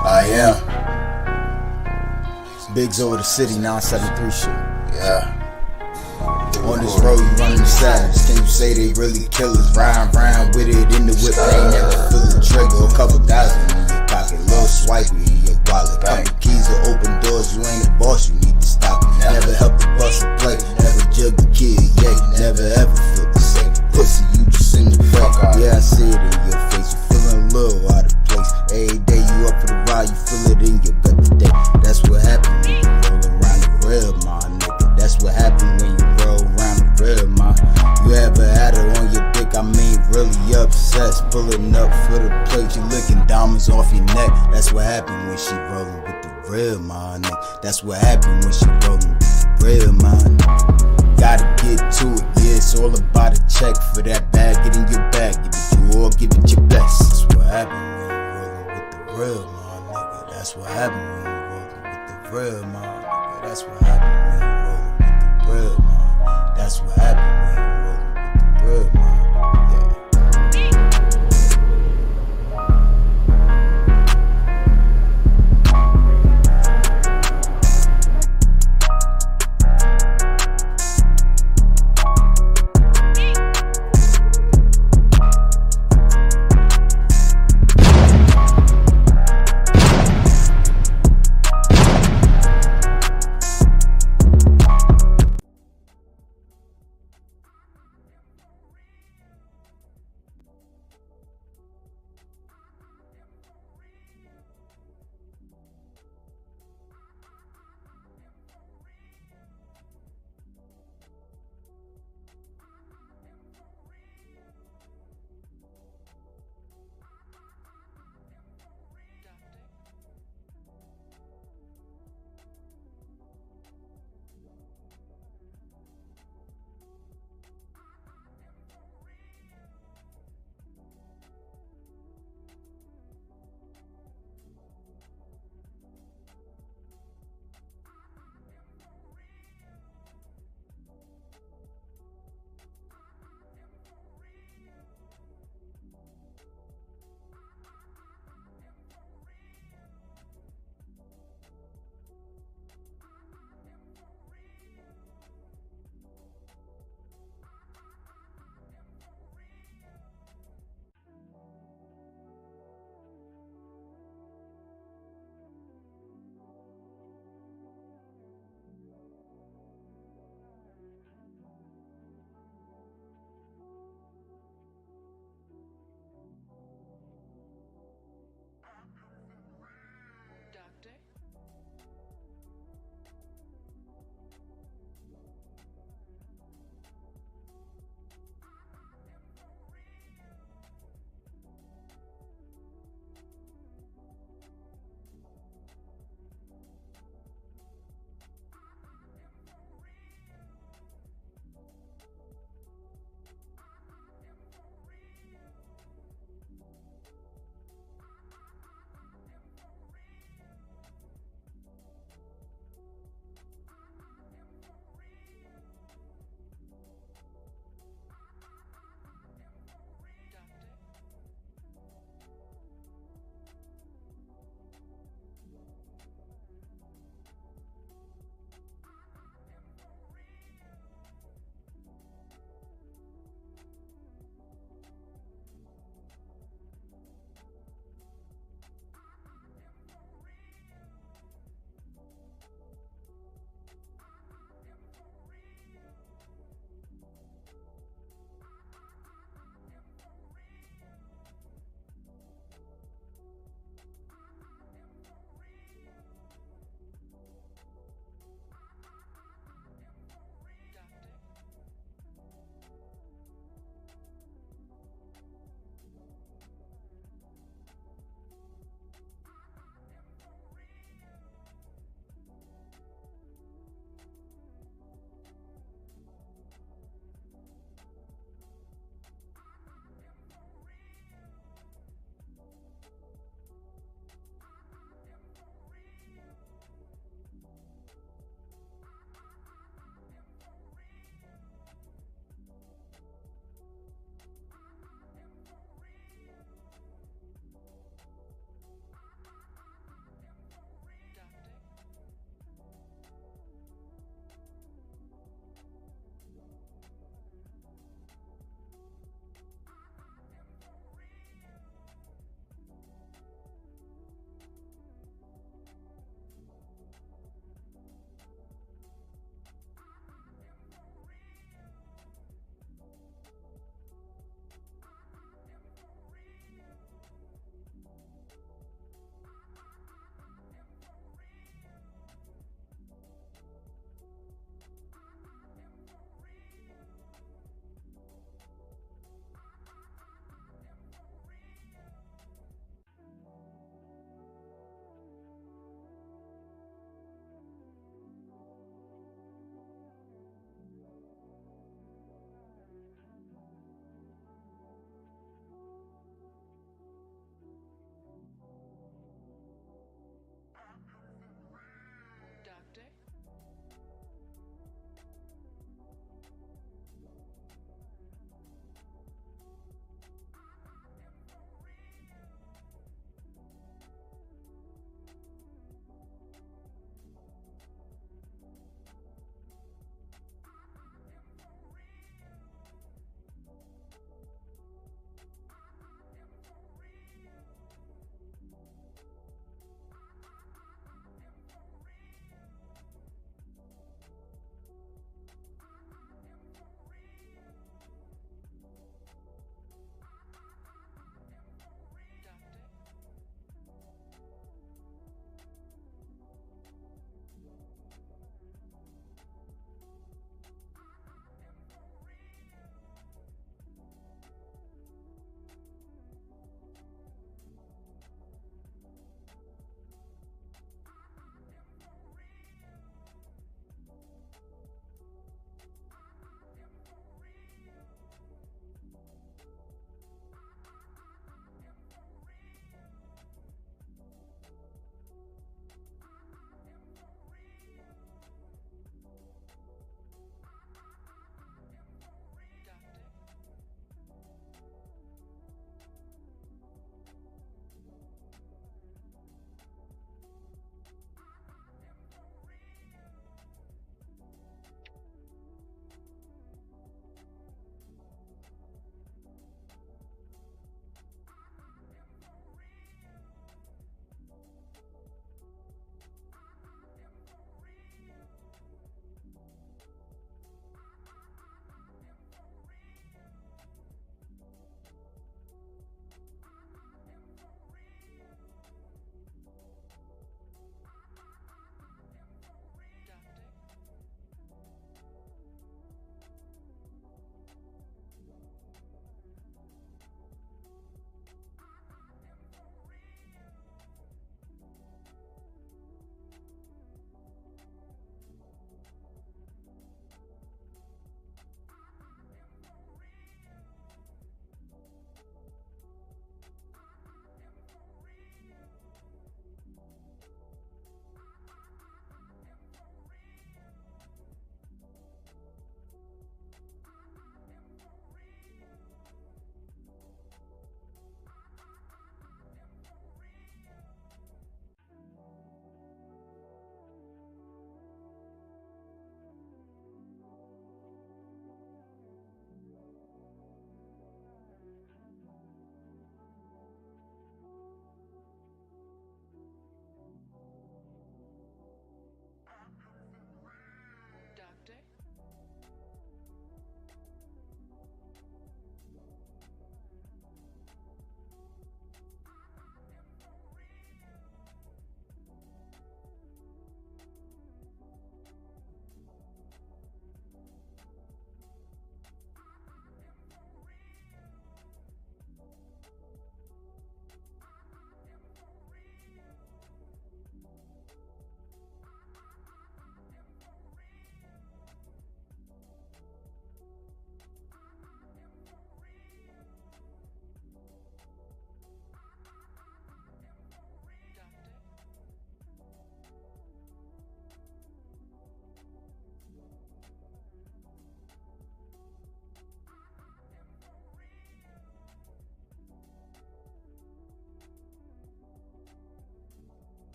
I am. Biggs over the city, 973 shit. Yeah. On this road, you running the savage. Can you say they really killers? Ride round with it in the whip, they ain't never feel the trigger. A couple thousand in your pocket, little swipey in your wallet. Couple keys to open doors, you ain't a boss, you need to stop it. Never help the bust a play, never jug the kid, never ever feel the same. Pussy, you just in the way. Yeah, I see it in your face, you feeling a little out of place. Every day you up for the ride, you feel it in your gut today. That's what happened when you roll around the grill, my nigga. That's what happened when you roll around the grill, my. You ever had her on your dick? I mean, really obsessed. Pulling up for the plate, you licking diamonds off your neck. That's what happened when she rolling with the grill, my nigga. That's what happened when she rolling with the grill, my nigga. Gotta get to it, yeah, it's all about a check. For that bag, get in your bag, give it you all, give it your best. That's what happened when you rolling with the grill, my nigga. That's what happened when you rolling with the grill, my nigga. That's what happened when you rolling with the grill, my. That's what happened when you rolling with the grill, my. Yeah.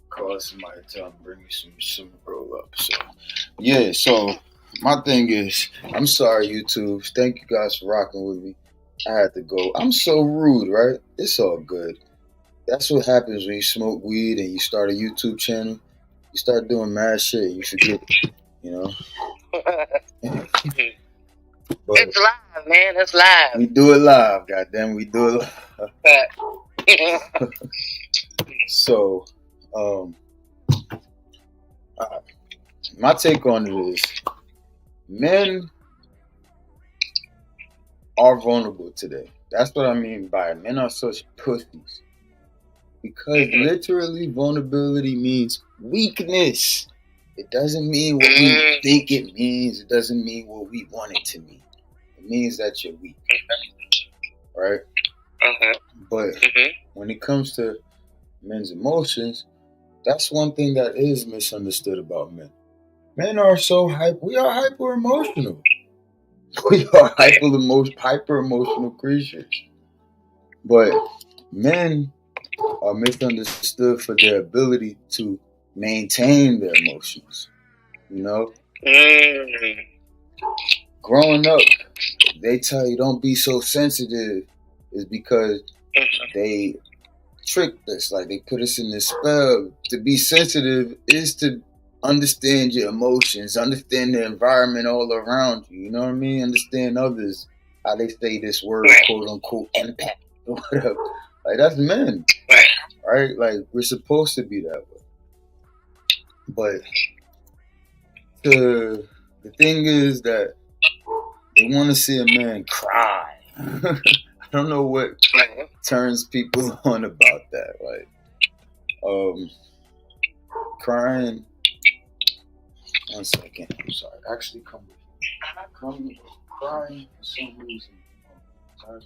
Call somebody, tell them bring me some roll up. So yeah, so my thing is, I'm sorry, YouTube. Thank you guys for rocking with me. I had to go. I'm so rude, right? It's all good. That's what happens when you smoke weed and you start a YouTube channel. You start doing mad shit. You forget, you know. But It's live, man. It's live. we do it live, goddamn. We do it live. So, my take on it is, men are vulnerable today. That's what I mean by it. Men are such pussies. Because literally vulnerability means weakness. It doesn't mean what we think it means. It doesn't mean what we want it to mean. It means that you're weak. Right? But when it comes to men's emotions, that's one thing that is misunderstood about men. Men are so we are hyper emotional. We are hyper emotional creatures. But men are misunderstood for their ability to maintain their emotions. You know? Growing up, they tell you don't be so sensitive is because they tricked us. Like they put us in this spell. To be sensitive is to understand your emotions, understand the environment all around you. You know what I mean? Understand others. How they say this word, quote unquote, empath or whatever. Like that's men. Right? Like we're supposed to be that way. But the thing is that they want to see a man cry. I don't know what turns people on about that. Like, crying. 1 second. I'm sorry. Actually, come with me. Crying for some reason. Sorry.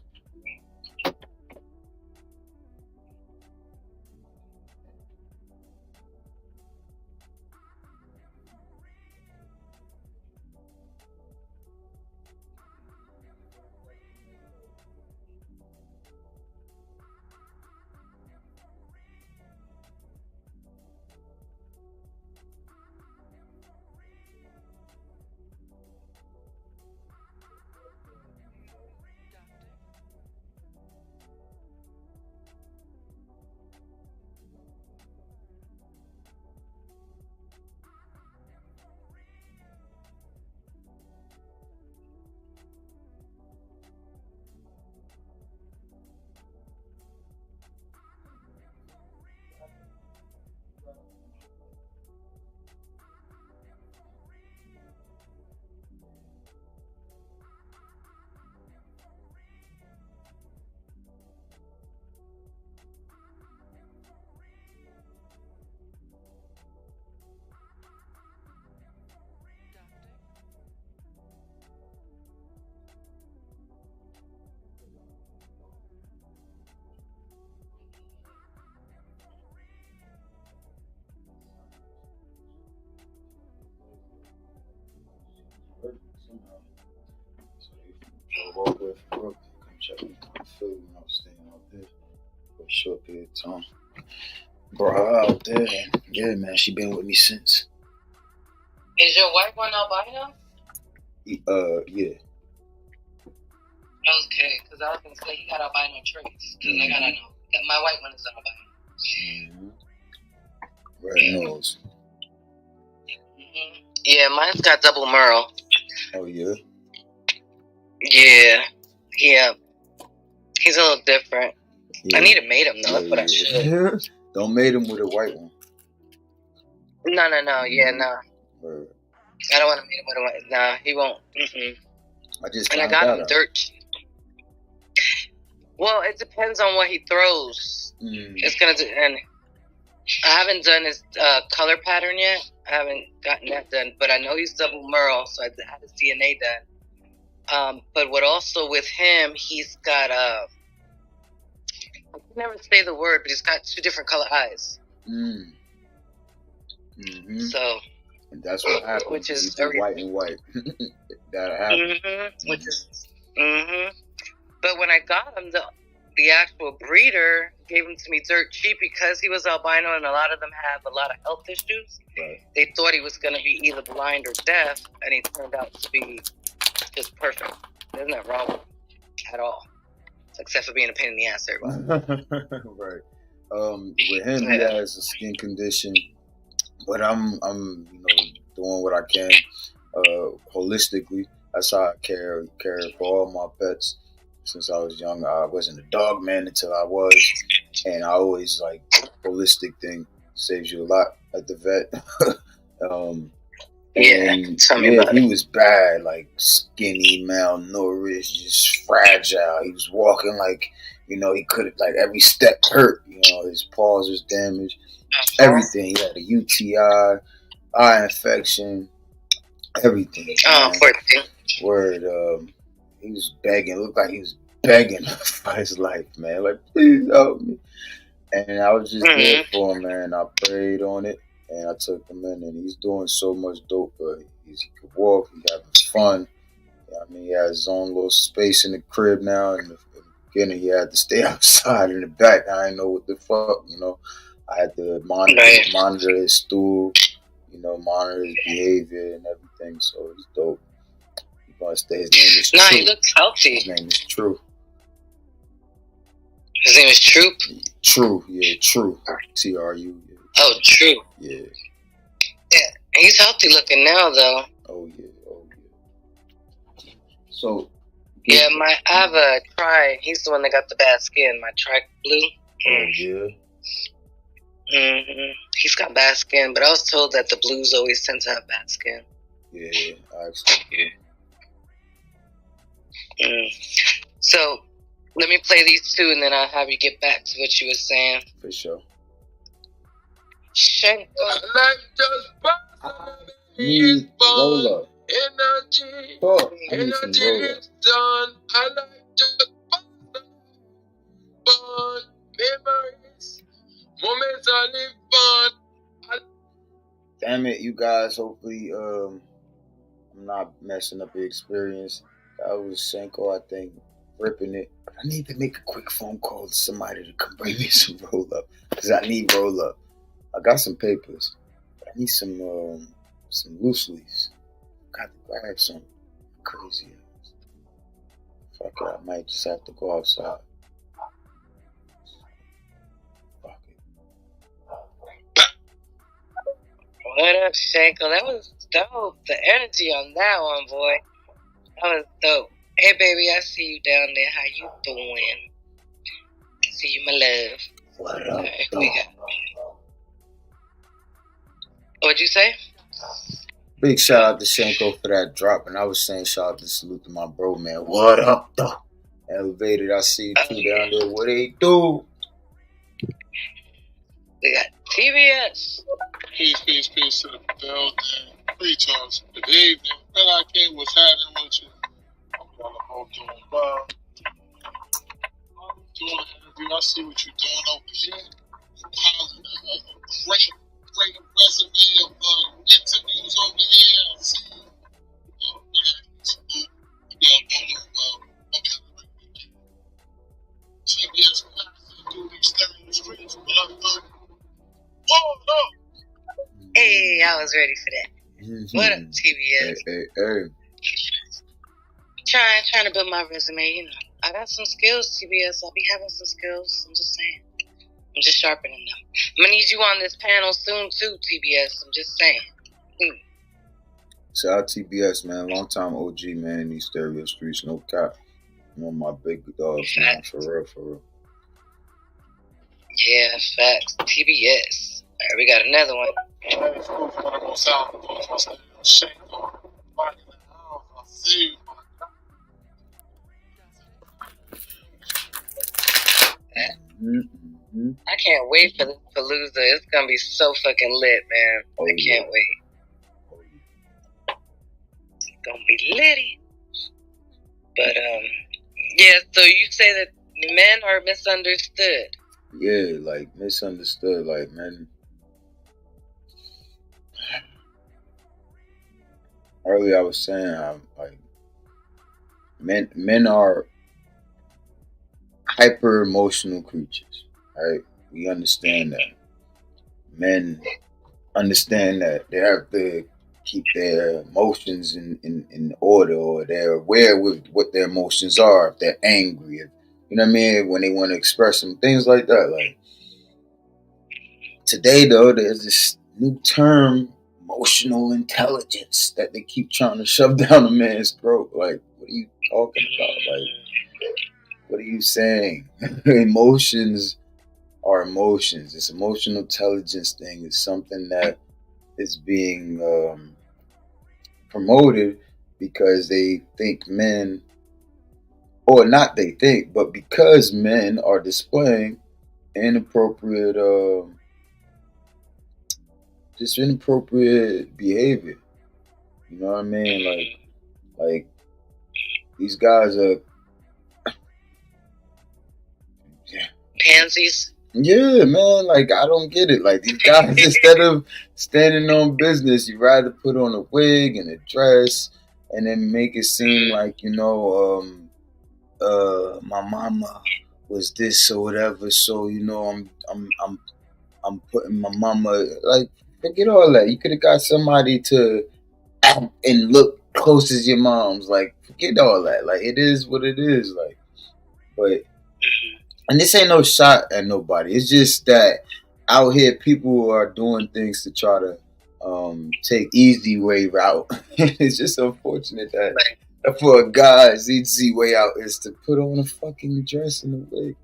So walk away from Brooklyn, come check me out in Philly when I was staying out there for a short period of time. Brought her out there, and yeah, man, she been with me since. Is your white one albino? Yeah. Okay, because I was going to say he got albino traits. Because I gotta know. My white one is albino. Red nose. Yeah, mine's got double merle. Oh, yeah? Yeah. He's a little different. Yeah. I need to mate him, though. That's what I should. Don't mate him with a white one. No. Yeah, no. Word. I don't want to mate him with a white. Nah, he won't. I got him dirt. Well, it depends on what he throws. It's going to... And I haven't done his color pattern yet. I haven't gotten that done. But I know he's double merle, so I had his DNA done. But what also with him, he's got... I can never say the word, but he's got 2 different color eyes. So... And that's what happens. Which is white and white. That'll happen. Which is... But when I got him, the actual breeder, gave him to me dirt cheap because he was albino, and a lot of them have a lot of health issues. Right. They thought he was going to be either blind or deaf, and he turned out to be just perfect. There's nothing wrong with him at all, except for being a pain in the ass, everybody. Right. With him, he has a skin condition, but I'm doing what I can holistically. That's how I care for all my pets since I was young. I wasn't a dog man until I was, and I always like holistic thing saves you a lot at the vet. Tell me about he was bad, like skinny, malnourished, just fragile. He was walking like, he could like every step hurt. His paws was damaged, everything. He had a UTI, eye infection, everything. Oh, poor thing. Word. He was begging. Looked like he was begging for his life, man. Like, please help me. And I was just there for him, man. I prayed on it. And I took him in, and he's doing so much dope. He could walk, he's having fun. He has his own little space in the crib now. In the beginning, he had to stay outside in the back. I didn't know what the fuck, I had to monitor his stool, monitor his behavior and everything. So it's dope. He's gonna stay. His name is True. He looks healthy. His name is True. His name is Troop? True, yeah, True. TRU. Oh, True. Yeah. Yeah, he's healthy looking now, though. Oh yeah. So. Yeah, I have a Tri. He's the one that got the bad skin. My Tri Blue. Oh yeah. He's got bad skin, but I was told that the blues always tend to have bad skin. Yeah, actually. So, let me play these two, and then I'll have you get back to what you were saying. For sure. Shanko. Roll up. Energy. Oh, I need some roll up. Done. I like just fun. Memories. Moments I live fun. Damn it, you guys. Hopefully, I'm not messing up the experience. That was Shanko, I think, ripping it. But I need to make a quick phone call to somebody to come bring me some roll up. Because I need roll up. I got some papers. But I need some loose leaves. Got to grab some crazy ass. Fuck it, I might just have to go outside. Fuck it. What up, Shanko? That was dope. The energy on that one, boy. That was dope. Hey, baby, I see you down there. How you doing? See you, my love. What up, right, we got... What'd you say? Big shout out to Shanko for that drop, and I was saying shout out to salute to my bro, man. What up, though? Elevated, I see you two down there. What they do? We got TBS. Peace to the building. Pre-charge. Good evening. Well, I came was happening with you. I'm all doing well. Doing an interview. I see what you're doing over here. Great resume of interviews over here. I see you. TBS do these stereo streams. Hold up. Hey, I was ready for that. What up, TBS? Hey. Trying to build my resume, I got some skills, TBS. I'll be having some skills. I'm just saying. I'm just sharpening them. I'm gonna need you on this panel soon too, TBS. I'm just saying. Shout out TBS, man. Long time OG, man. These stereo streets, no cap. One of my big dogs, man. For real. Yeah, facts. TBS. All right, we got another one. Hey, it's cool if you want to go south. I see you. I can't wait for the Palooza. It's gonna be so fucking lit, man. I can't wait. It's gonna be litty. But yeah. So you say that men are misunderstood. Yeah, like misunderstood. Like, man. Earlier I was saying, like, men are hyper emotional creatures. right? We understand that men understand that they have to keep their emotions in order, or they're aware with what their emotions are. If they're angry, if, you know what I mean, when they want to express some things like that. Like today, though, there's this new term, emotional intelligence, that they keep trying to shove down a man's throat. Like, what are you talking about? Like, what are you saying? Emotions are emotions. This emotional intelligence thing is something that is being promoted because they think men, or not they think, but because men are displaying inappropriate, just inappropriate behavior. You know what I mean? Like these guys are, Pansies. yeah, man. Like I don't get it. Like these guys, instead of standing on business, you rather put on a wig and a dress, and then make it seem like, my mama was this or whatever. So I'm putting my mama, like, forget all that. You could have got somebody to act and look close as your mom's. Like, forget all that. Like, it is what it is. Like, but, and this ain't no shot at nobody. It's just that out here people are doing things to try to take easy way route. It's just unfortunate that for a guy's easy way out is to put on a fucking dress and a wig,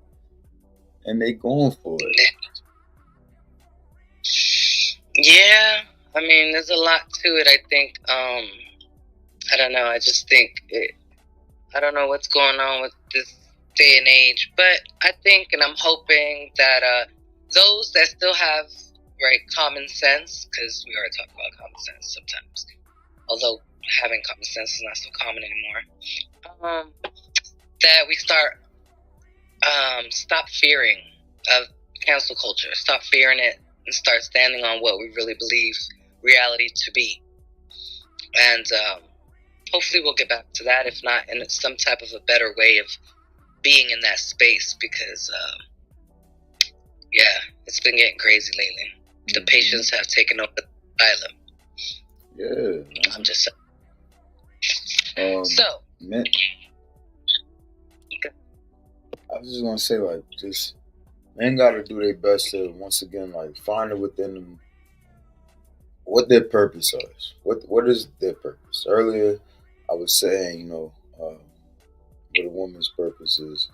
and they going for it. Yeah, I mean, there's a lot to it. I think, I don't know. I just think I don't know what's going on with this day and age, but I think, and I'm hoping that those that still have common sense, because we already talk about common sense sometimes, although having common sense is not so common anymore, that we stop fearing of cancel culture, stop fearing it, and start standing on what we really believe reality to be. And hopefully we'll get back to that, if not in some type of a better way of being in that space, because it's been getting crazy lately. The patients have taken over the asylum. Yeah, I'm just saying. Man, I was just gonna say, like, just men gotta do their best to once again, like, find it within them what their purpose is. What is their purpose? Earlier, I was saying, what a woman's purpose is,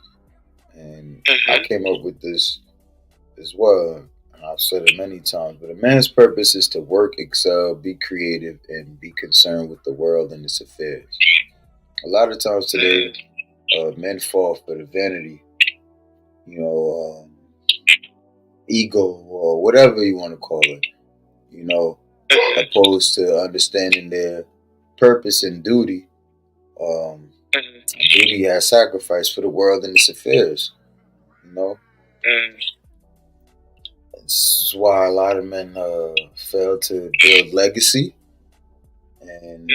and I came up with this as well. And I've said it many times, but a man's purpose is to work, excel, be creative, and be concerned with the world and its affairs. A lot of times today, men fall for the vanity, ego, or whatever you want to call it, opposed to understanding their purpose and duty. Duty has sacrifice for the world and its affairs. This is why a lot of men fail to build legacy and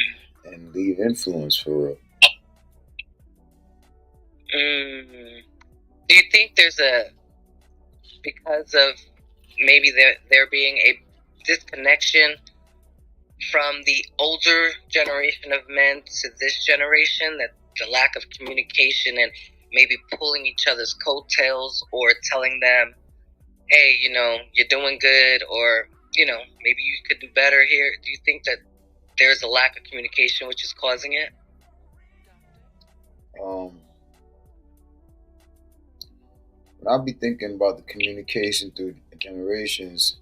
leave influence for real. Do you think there's because of maybe there being a disconnection from the older generation of men to this generation, that the lack of communication and maybe pulling each other's coattails or telling them, hey, you're doing good, or, maybe you could do better here? Do you think that there's a lack of communication which is causing it? When I be thinking about the communication through generations,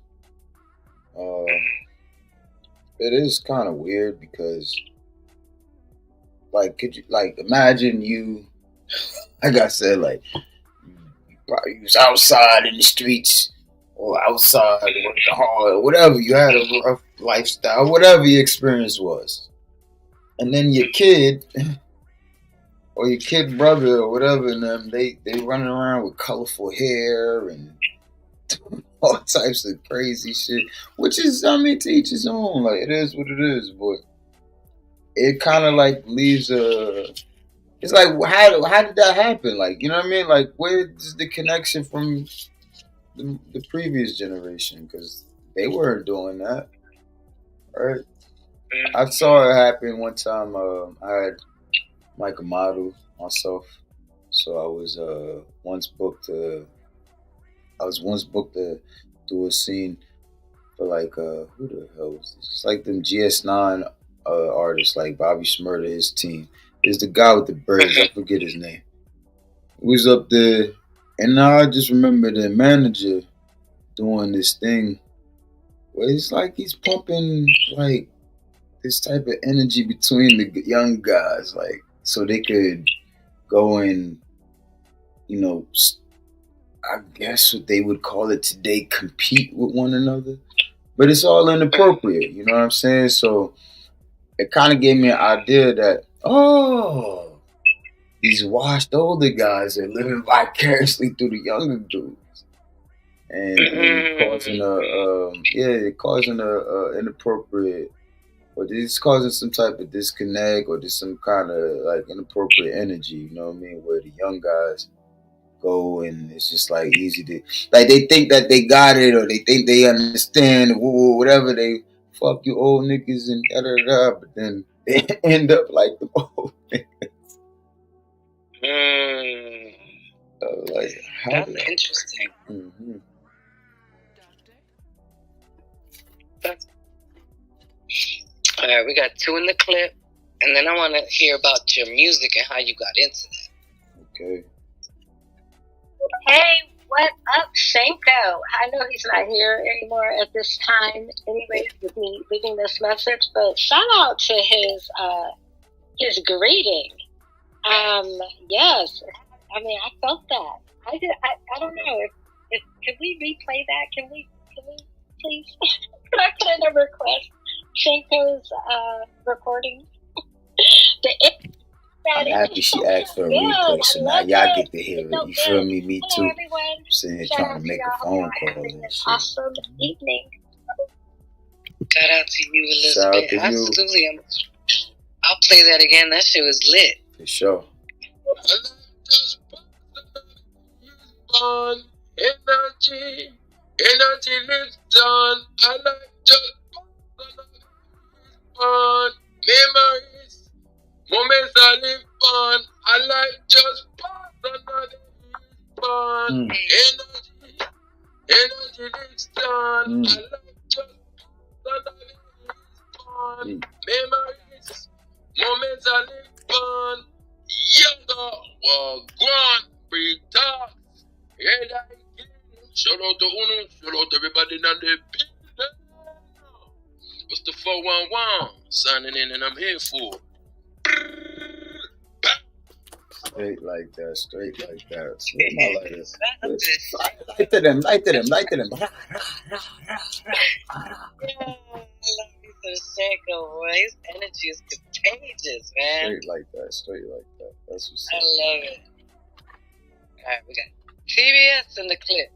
it is kind of weird because, like, imagine you, like I said, like, you probably was outside in the streets or outside with the hall, whatever. You had a rough lifestyle, whatever your experience was, and then your kid or your kid brother or whatever, and them they running around with colorful hair and all types of crazy shit, which is, I mean, to each his own. Like, it is what it is, but it kind of like leaves a. It's like, how did that happen? Like, you know what I mean? Like, where's the connection from the previous generation, because they weren't doing that, right? I saw it happen one time. I had like a model myself, so I was once booked to. I was once booked to do a scene for like who the hell was this? It's like them GS9 artists like Bobby Shmurda, his team. Is the guy with the braids? I forget his name. He was up there, and I just remember the manager doing this thing where it's like he's pumping like this type of energy between the young guys, like so they could go and you know, I guess what they would call it today, compete with one another. But it's all inappropriate, you know what I'm saying? So it kind of gave me an idea that, oh, these washed older guys are living vicariously through the younger dudes. And causing a inappropriate, or it's causing some type of disconnect, or just some kind of like inappropriate energy, you know what I mean? Where the young guys go and it's just like easy to, like they think that they got it, or they think they understand, whatever, they fuck you old niggas and da da da, but then they end up like the old niggas. Like, that's interesting. Mm-hmm. All right, we got 2 in the clip, and then I want to hear about your music and how you got into that. Okay. Hey, what up, Shanko? I know he's not here anymore at this time, anyways, with me leaving this message. But shout out to his greeting. Yes, I mean I felt that. I don't know if can we replay that? Can we please? Can I put in a request? Shanko's recording. I'm happy she asked for a replay, so now y'all get to hear it. You feel me? Me too. Hello, everyone. I'm sitting here trying to make a phone call and shit. Awesome evening. Shout out to you, Elizabeth. Shout out to you. Absolutely. I'll play that again. That shit was lit. For sure. Energy lives on. I like just on memories, moments I live on. I like just another fun. Energy lives on. I like just another fun. Memories, moments I live on. Younger, well, gone, free talk. Yeah, that again. Shout out to Uno, shout out to everybody in the building. What's the 411? Signing in, and I'm here for. Straight like that, straight like that. Where's my lighters? Light to them, light to them, light to them. Yeah, I love you some Shanko, boy. His energy is contagious, man. Straight like that, straight like that. That's what's I love it. Alright, we got TBS in the clip.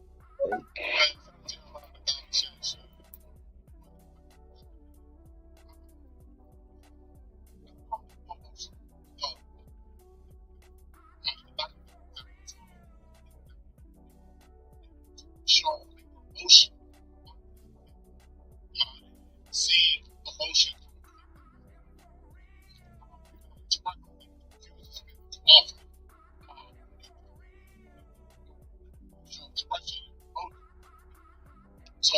Show emotion. See emotion. So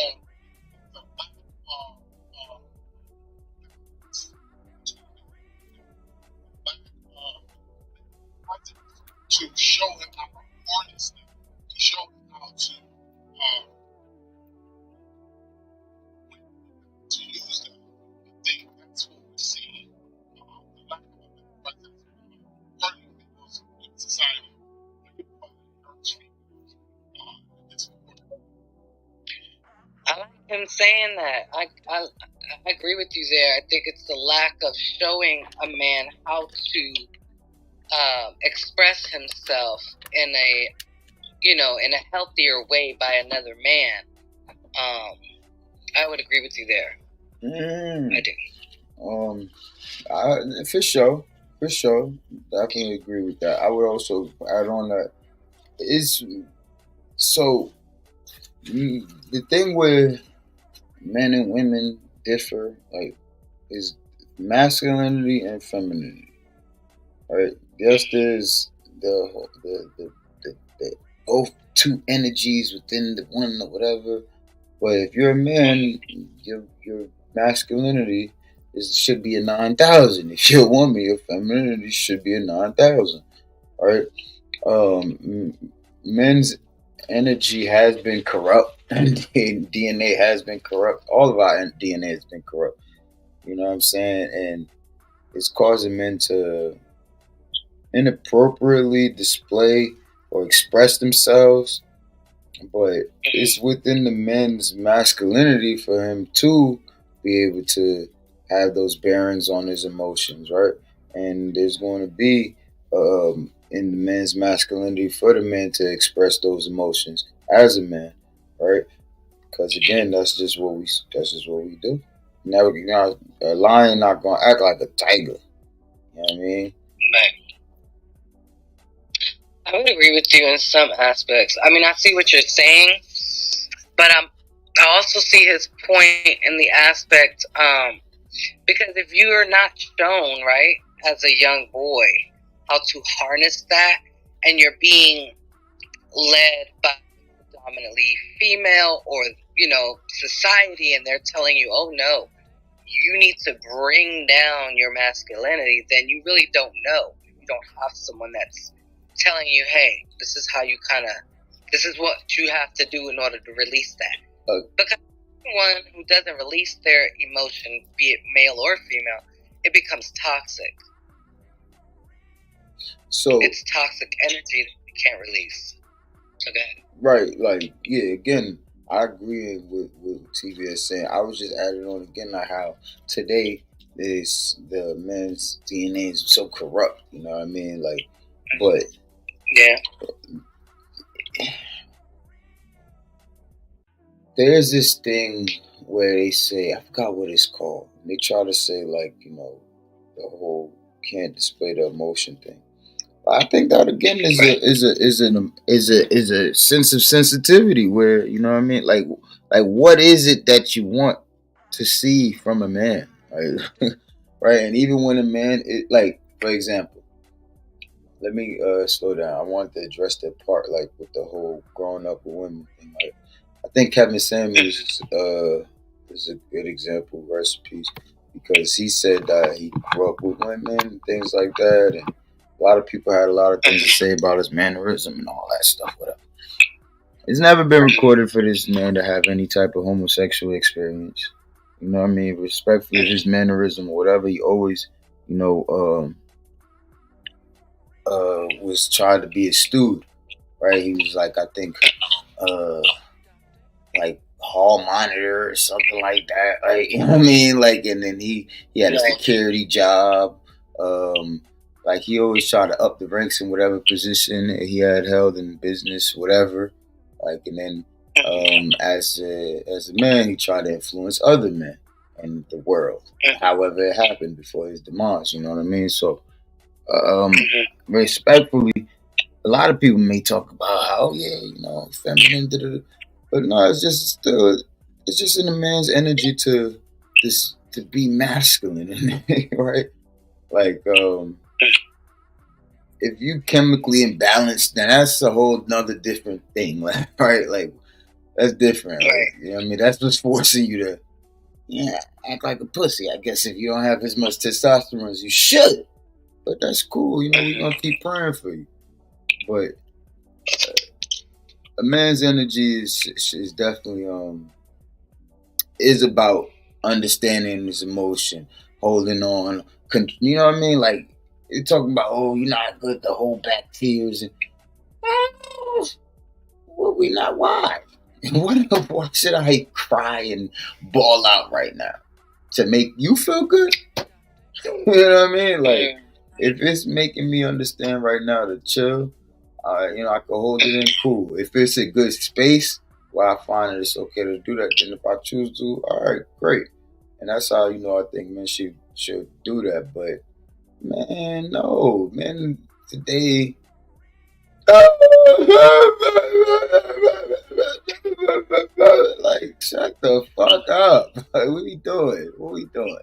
to show him how honest, to show him how to use them. I think that's what we're seeing. The lack of presence, learning in society. I like him saying that. I agree with you there. I think it's the lack of showing a man how to express himself in a healthier way by another man. I would agree with you there. I do. For sure, definitely agree with that. I would also add on that it's so the thing where men and women differ, like, is masculinity and femininity. Right? Yes, there's the both two energies within the one or whatever. But if you're a man, your masculinity should be a 9,000. If you're a woman, your femininity should be a 9,000. Right? Men's energy has been corrupt, and DNA has been corrupt. All of our DNA has been corrupt. You know what I'm saying? And it's causing men to inappropriately display or express themselves, but it's within the man's masculinity for him to be able to have those bearings on his emotions, right? And there's going to be in the man's masculinity for the man to express those emotions as a man, right? Because again, that's just what we do. Never, a lion not gonna act like a tiger. You know what I mean? I would agree with you in some aspects. I mean, I see what you're saying, but I also see his point in the aspect, because if you are not shown, right, as a young boy, how to harness that, and you're being led by predominantly female or, society, and they're telling you, oh no, you need to bring down your masculinity, then you really don't know. You don't have someone that's telling you, hey, this is what you have to do in order to release that. Because anyone who doesn't release their emotion, be it male or female, it becomes toxic. So it's toxic energy that you can't release. Okay. Right, like, yeah, again, I agree with TV is saying. I was just adding on again, like how today is the men's DNA is so corrupt, you know what I mean? Like, but yeah, there's this thing where they say, I forgot what it's called. They try to say, like, the whole can't display the emotion thing. I think that again is a sense of sensitivity where, you know what I mean, like what is it that you want to see from a man, right? Right, and even when a man, like, for example, let me slow down. I wanted to address that part, like with the whole growing up with women thing. Like, I think Kevin Samuels is a good example, recipes, because he said that he grew up with women and things like that, and a lot of people had a lot of things to say about his mannerism and all that stuff, whatever. It's never been recorded for this man to have any type of homosexual experience. You know what I mean? Respectfully of his mannerism or whatever, he always, was trying to be a steward, right? He was like, I think, like hall monitor or something like that. Like, you know what I mean? Like, and then he had a security job. Like, he always tried to up the ranks in whatever position he had held in business, whatever. Like, and then as a man, he tried to influence other men in the world. However, it happened before his demise. You know what I mean? So, respectfully, a lot of people may talk about how, feminine, but no, it's just in a man's energy to be masculine, right? Like, if you chemically imbalanced, then that's a whole nother different thing, right? Like, that's different. Like, you know what I mean? That's what's forcing you to, act like a pussy. I guess if you don't have as much testosterone as you should, but that's cool. We're gonna keep praying for you. But a man's energy is definitely is about understanding his emotion, holding on. You know what I mean? Like, you're talking about, oh, you're not good to hold back tears, and well, we not. Why? Why should I cry and bawl out right now to make you feel good? You know what I mean? Like, if it's making me understand right now to chill, I can hold it in, cool. If it's a good space where I find that it's okay to do that, then if I choose to, all right, great. And that's how, I think men should do that. But, man, no, men today, Like, shut the fuck up. Like, what we doing? What we doing?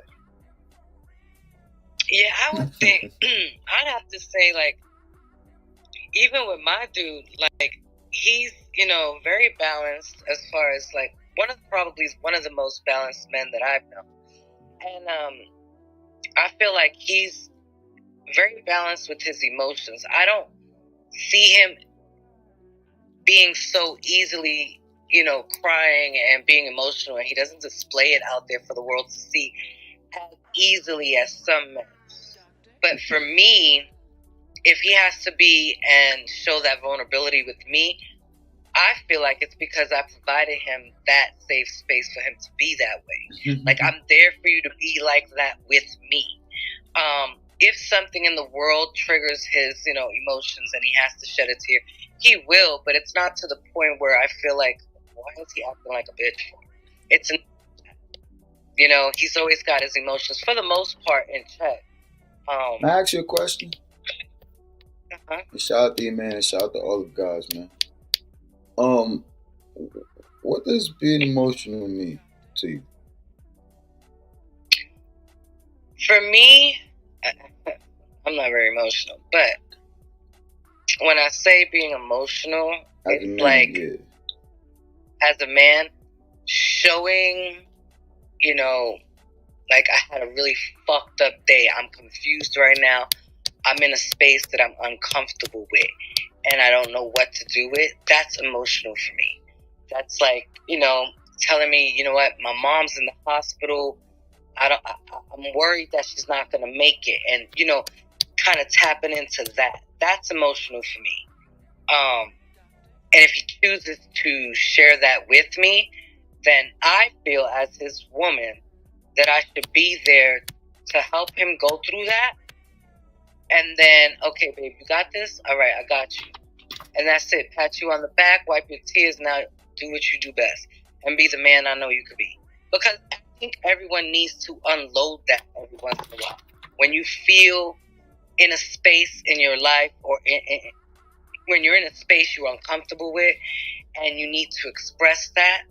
Yeah, I would think, I'd have to say, like, even with my dude, like, he's, you know, very balanced as far as, like, probably one of the most balanced men that I've known. And I feel like he's very balanced with his emotions. I don't see him being so easily, you know, crying and being emotional, and he doesn't display it out there for the world to see as easily as some men. But for me, if he has to be and show that vulnerability with me, I feel like it's because I provided him that safe space for him to be that way. Like, I'm there for you to be like that with me. If something in the world triggers his, you know, emotions and he has to shed a tear, he will, but it's not to the point where I feel like, why is he acting like a bitch? It's, you know, he's always got his emotions, for the most part, in check. Can I ask you a question? Shout out to you, man, and shout out to all the guys, man. What does being emotional mean to you? For me, I'm not very emotional, but when I say being emotional, it's like, as a man, showing, you know, like, I had a really fucked up day. I'm confused right now. I'm in a space that I'm uncomfortable with, and I don't know what to do with. That's emotional for me. That's like, you know, telling me, you know what, my mom's in the hospital. I'm worried that she's not going to make it. And, you know, kind of tapping into that. That's emotional for me. And if he chooses to share that with me, then I feel as his woman that I should be there to help him go through that. And then, okay, babe, you got this? All right, I got you. And that's it. Pat you on the back, wipe your tears, now do what you do best. And be the man I know you could be. Because I think everyone needs to unload that every once in a while. When you feel in a space in your life, or when you're in a space you're uncomfortable with, and you need to express that,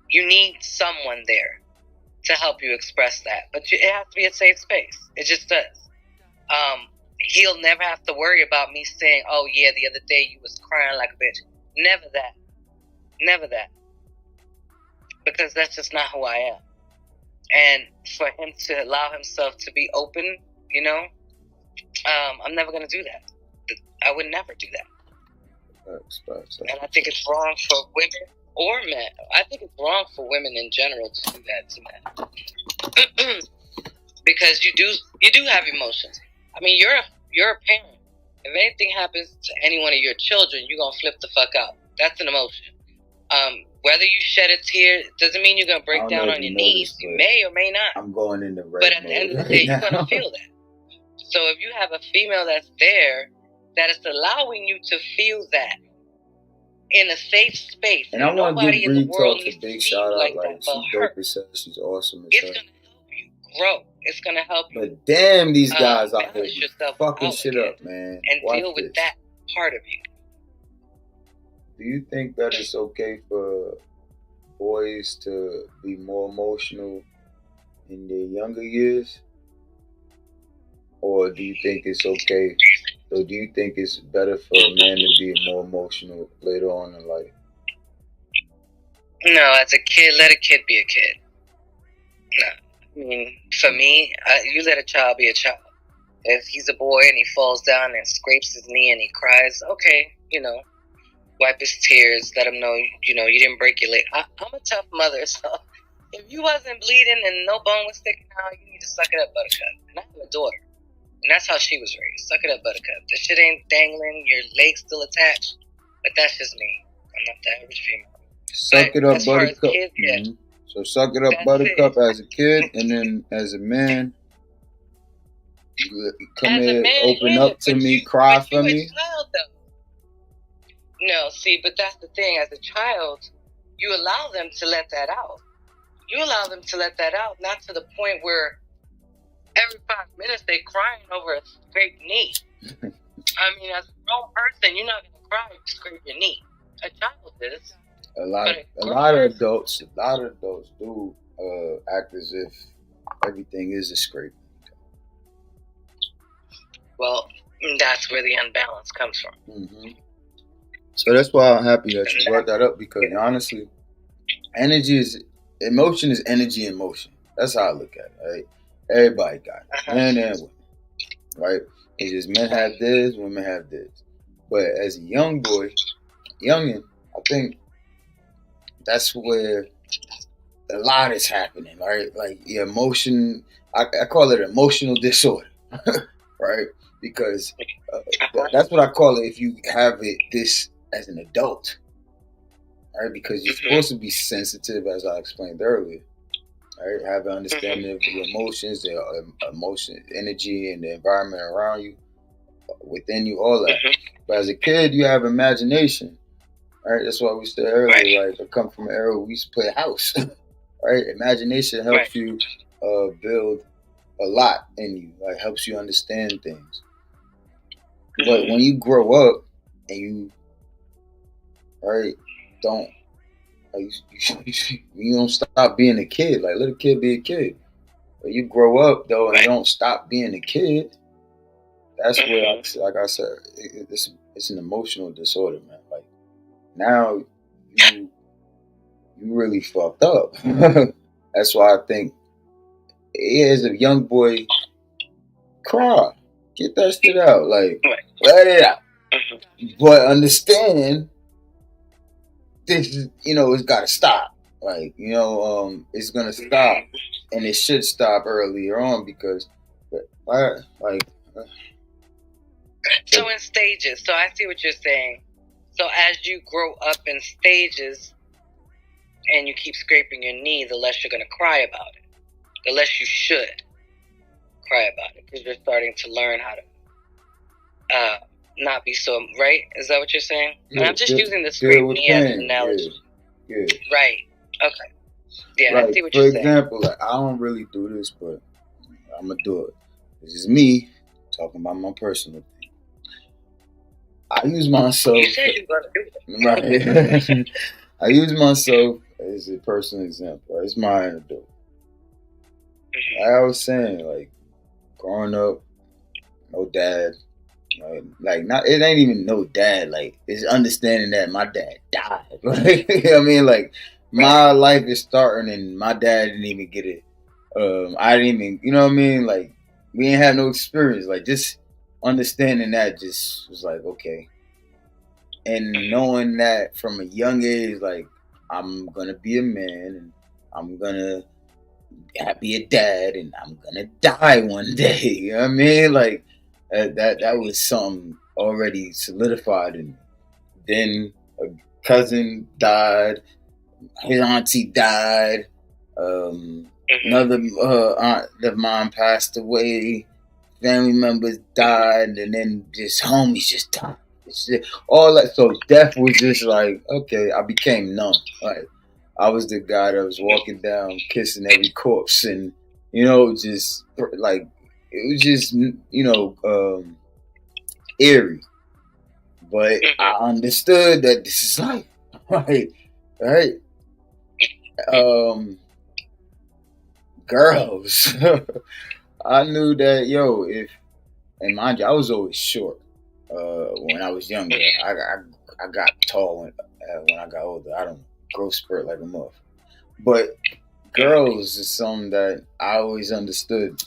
you need someone there to help you express that. But it has to be a safe space. It just does. He'll never have to worry about me saying, oh yeah, the other day you was crying like a bitch. Never that. Never that. Because that's just not who I am. And for him to allow himself to be open, you know, I'm never going to do that. I would never do that. And I think it's wrong for women or men. I think it's wrong for women in general to do that to men. Because you do have emotions. I mean, you're a parent. If anything happens to any one of your children, you're going to flip the fuck out. That's an emotion. Whether you shed a tear doesn't mean you're going to break down on your knees. You may or may not. I'm going into red But at the end of the day, you're going to feel that. So if you have a female that's there, that is allowing you to feel that in a safe space, and I want to give Bree Talks a big shout out. Like she's dope as hell. She's awesome as hell. It's going to help you grow. It's going to help you. But damn, these guys out here fucking shit up, man. And deal with that part of you. Do you think that it's okay for boys to be more emotional in their younger years? Or do you think it's okay? So do you think it's better for a man to be more emotional later on in life? No, as a kid, let a kid be a kid. No. I mean, for me, you let a child be a child. If he's a boy and he falls down and scrapes his knee and he cries, okay, you know, wipe his tears, let him know, you know, you didn't break your leg. I'm a tough mother, so if you wasn't bleeding and no bone was sticking out, you need to suck it up, buttercup. And I have a daughter, and that's how she was raised. Suck it up, buttercup. The shit ain't dangling, your leg's still attached, but that's just me. I'm not the average female. Suck it up, buttercup. Kids, yeah. So suck it up, buttercup, as a kid, and then as a man, you come in, open up to me, cry for me. No, see, but that's the thing. As a child, you allow them to let that out. You allow them to let that out, not to the point where every 5 minutes they're crying over a scraped knee. I mean, as a grown person, you're not going to cry if you scrape your knee. A child is. a lot of adults do act as if everything is a scrape. Well, that's where the unbalance comes from. Mm-hmm. So that's why I'm happy that you brought that up, because honestly, emotion is energy in motion. That's how I look at it. Right? Everybody got it, men and women, right? It's just men have this, women have this. But as a youngin, I think that's where a lot is happening, right? Like the emotion, I call it emotional disorder, right? Because that's what I call it if you have this as an adult, right? Because you're supposed to be sensitive, as I explained earlier, right? Have an understanding of the emotions, the emotion, energy, and the environment around you, within you, all that. But as a kid, you have imagination, right? That's why we said earlier, like I come from an era where we used to play house, right? Imagination helps you build a lot in you, like helps you understand things. But when you grow up and you, right, don't, like, you don't stop being a kid. Like let a kid be a kid. But you grow up though and you don't stop being a kid. That's where, like I said, it's an emotional disorder, man. Like now you really fucked up. That's why I think, as a young boy, cry, get that shit out, like let it out. But understand, this is, it's got to stop. Like it's gonna stop, and it should stop earlier on because, So in stages. So I see what you're saying. So as you grow up in stages, and you keep scraping your knee, the less you're gonna cry about it. The less you should cry about it, because you're starting to learn how to not be so, right? Is that what you're saying? And I'm just using the scrape knee as an analogy. Yeah. Right. Okay. Yeah, like, I see what you're saying. For example, like, I don't really do this, but I'm gonna do it. This is me talking about my personal thing. I use myself. You said you were gonna do it. Right. I use myself as a personal example. It's my anecdote. Like I was saying, like growing up, no dad. Like not, it ain't even no dad. Like it's understanding that my dad died. Like you know what I mean, like my life is starting, and my dad didn't even get it. I didn't even, you know what I mean. Like we ain't have no experience. Like just understanding that just was like okay, and knowing that from a young age, like I'm gonna be a man, and I'm gonna be a dad, and I'm gonna die one day. You know what I mean, like. That was something already solidified, and then a cousin died, his auntie died, another aunt of mine passed away, family members died, and then just homies just died. All that, so death was just like okay. I became numb. Like I was the guy that was walking down, kissing every corpse, and just like. It was just, eerie. But I understood that this is life. Right? Girls. I knew that, and mind you, I was always short when I was younger. I got tall when I got older. I don't growth spurt like a muff. But girls is something that I always understood.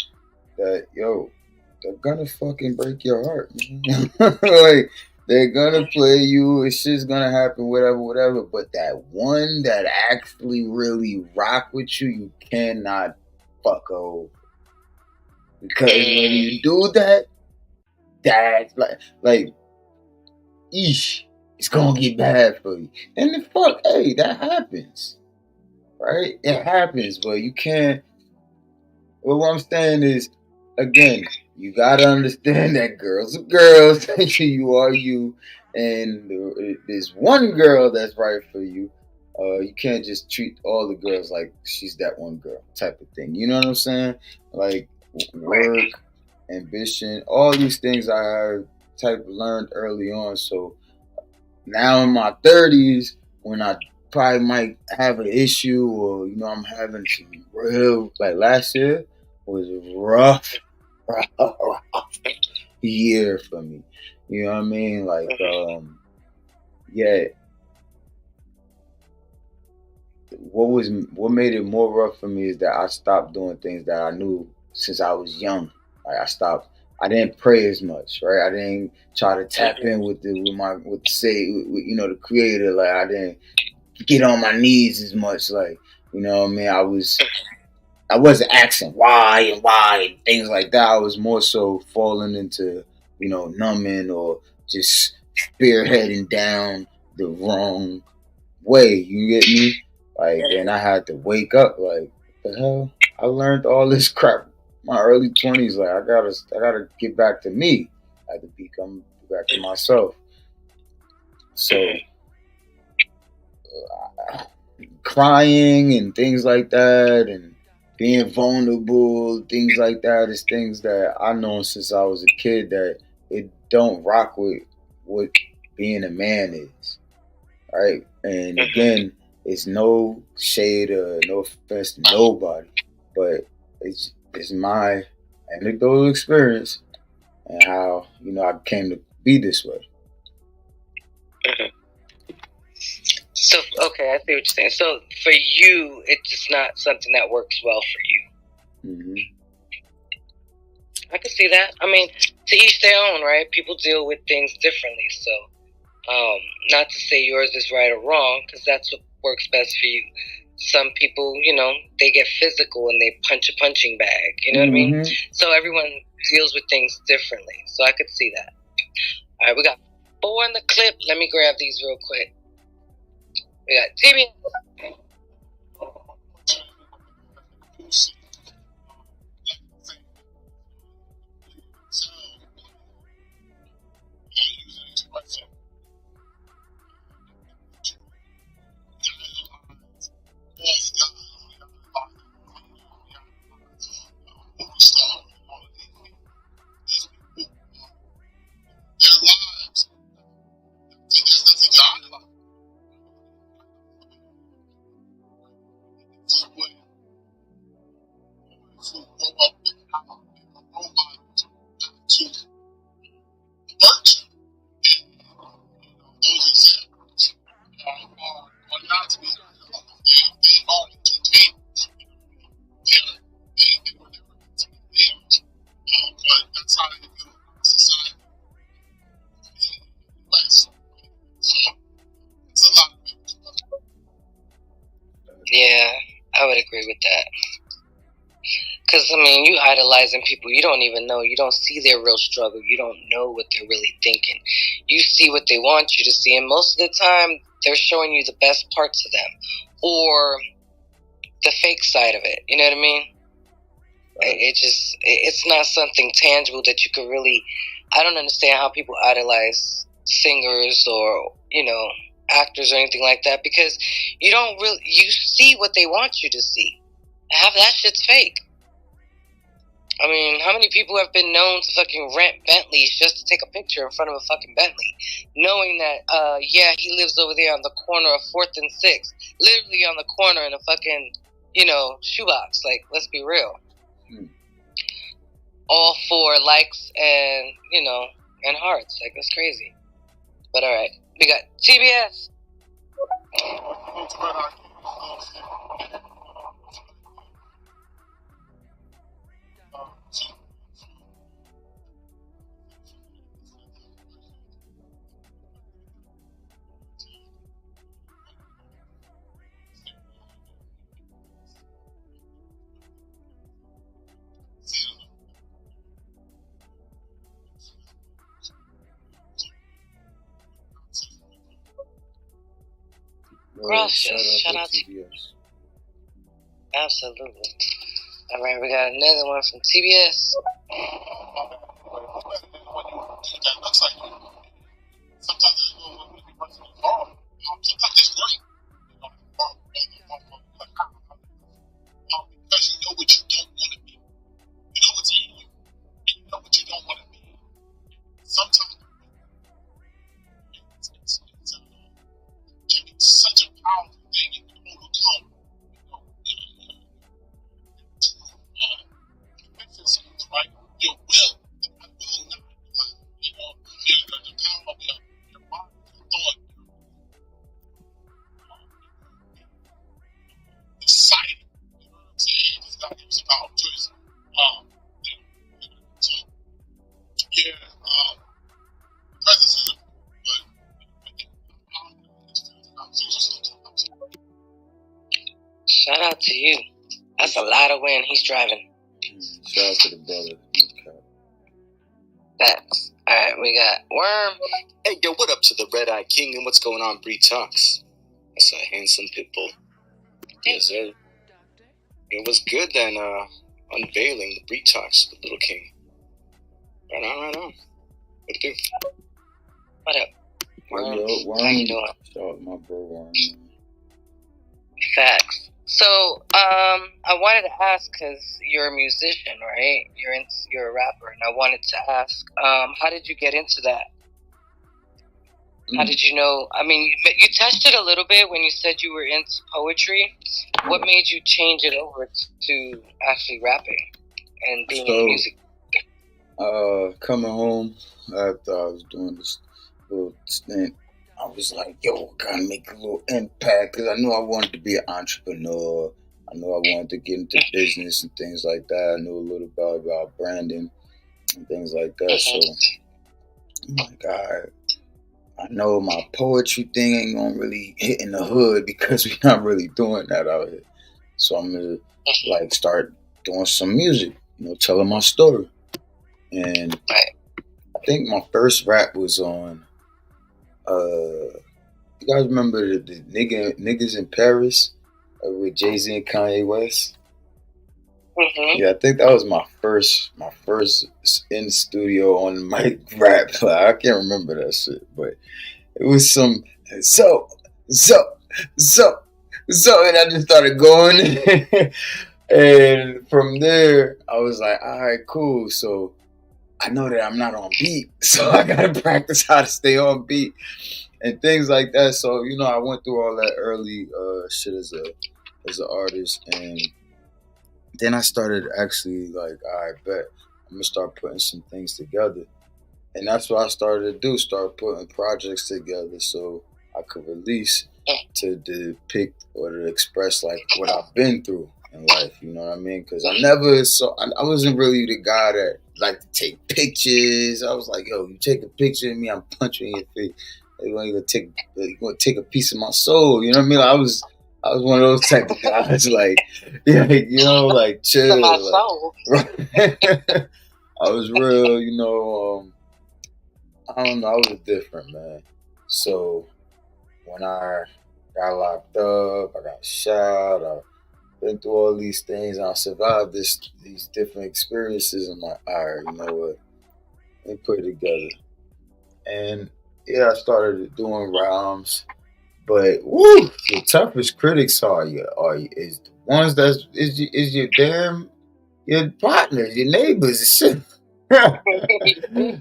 That they're gonna fucking break your heart, man. Like they're gonna play you. It's just gonna happen, whatever. But that one that actually really rock with you, you cannot fuck over. Because when you do that, that's like, eesh, it's gonna get bad for you. And the fuck, hey, that happens, right? It happens, but you can't. Well, what I'm saying is. Again, you gotta understand that girls are girls. You are you, and there's one girl that's right for you. You can't just treat all the girls like she's that one girl type of thing. You know what I'm saying? Like work, ambition, all these things I learned early on. So now in my 30s, when I probably might have an issue, or I'm having some real, like last year was a rough year for me. You know what I mean? Like, yeah. What made it more rough for me is that I stopped doing things that I knew since I was young. Like I didn't pray as much, right? I didn't try to tap in with the creator. Like I didn't get on my knees as much. Like, you know what I mean? I wasn't asking why and things like that. I was more so falling into, numbing or just spearheading down the wrong way. You get me? Like, and I had to wake up. Like, what the hell? I learned all this crap in my early 20s. Like, I gotta get back to me. I had to become back to myself. So, crying and things like that, and being vulnerable, things like that, is things that I know since I was a kid that it don't rock with what being a man is, right? And again, it's no shade or no offense to nobody, but it's my anecdotal experience and how I came to be this way. So, okay, I see what you're saying. So, for you, it's just not something that works well for you. Mm-hmm. I can see that. I mean, to each their own, right? People deal with things differently. So, not to say yours is right or wrong, because that's what works best for you. Some people, they get physical and they punch a punching bag. You know what I mean? So everyone deals with things differently. So I could see that. All right, we got 4 in the clip. Let me grab these real quick. We got TBS. Yeah, I would agree with that. Because, I mean, you idolizing people you don't even know. You don't see their real struggle. You don't know what they're really thinking. You see what they want you to see. And most of the time, they're showing you the best parts of them. Or the fake side of it. You know what I mean? Right. It's not something tangible that you could really... I don't understand how people idolize singers or, actors or anything like that, because you see what they want you to see. Half that shit's fake. I mean, how many people have been known to fucking rent Bentleys just to take a picture in front of a fucking Bentley, knowing that, he lives over there on the corner of 4th and 6th, literally on the corner in a fucking, shoebox. Like, let's be real. All for likes and, and hearts. Like, that's crazy. But all right, we got TBS. Gracias. Shout out to TBS. Absolutely. All right, we got another one from TBS. So yeah, presence is Shout out to you. That's a lot of wind he's driving. Shout out to the brother. Okay. Facts. All right, we got Worm. Hey, yo, what up to the Red Eye King and what's going on, Bree Talks? That's a handsome pit bull. Yes, sir. It was good then, unveiling the Bree Talks with Little King. Right on. What it do? What up? Worm. Worm. How you doing? Shout out my bro Worm. Facts. So, I wanted to ask, because you're a musician, right? You're a rapper, and I wanted to ask, how did you get into that? How did you know? I mean, you touched it a little bit when you said you were into poetry. What made you change it over to actually rapping and being in music? Coming home after I was doing this little stint, I was like, yo, gotta make a little impact, because I knew I wanted to be an entrepreneur. I knew I wanted to get into business and things like that. I knew a little bit about branding and things like that. So I'm like, all right, I know my poetry thing ain't gonna really hit in the hood because we're not really doing that out here. So I'm gonna like start doing some music, telling my story. And I think my first rap was on you guys remember the Niggas in Paris with Jay-Z and Kanye West? Mm-hmm. Yeah, I think that was my first in studio on the mic rap. I can't remember that shit, but it was some so, and I just started going. And from there, I was like, all right, cool. So I know that I'm not on beat, so I gotta practice how to stay on beat and things like that. So I went through all that early shit as an artist, and then I started actually like, all right, bet I'm gonna start putting some things together, and that's what I started to do. Start putting projects together so I could release to depict or to express like what I've been through in life. You know what I mean? Because I wasn't really the guy that like to take pictures. I was like, yo, you take a picture of me, I'm punching your face. You're gonna take a piece of my soul. You know what I mean? Like, I was one of those type of guys, like, yeah, like chill. My like, soul. I was real, I don't know, I was different, man. So when I got locked up, I got shot, I've been through all these things, and I survived these different experiences. I'm like, all right, you know what? Let me put it together. And yeah, I started doing rhymes. But woo, the toughest critics is the ones is your partners, your neighbors, shit.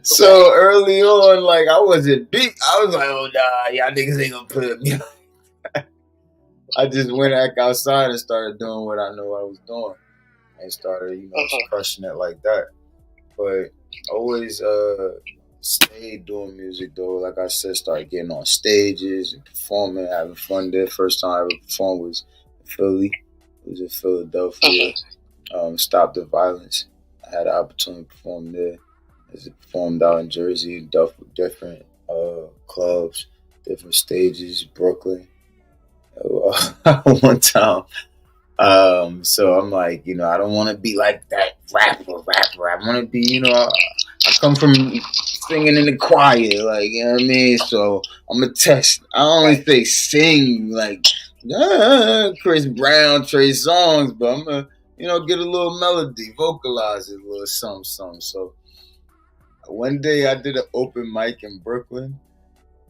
So early on, like I wasn't big. I was like, oh nah, y'all niggas ain't gonna put me. I just went back outside and started doing what I know I was doing, and started crushing it like that. But always stayed doing music though. Like I said, started getting on stages and performing, having fun there. First time I ever performed was in Philly. It was in Philadelphia. Stop the Violence. I had the opportunity to perform there. I performed out in Jersey, different clubs, different stages, Brooklyn. One time. So I'm like, I don't want to be like that rapper. I want to be, I come from singing in the choir, like, you know what I mean? So I'm a test. I only say sing like Chris Brown, Trey Songz, but I'm gonna, get a little melody, vocalize it a little something. So one day I did an open mic in Brooklyn,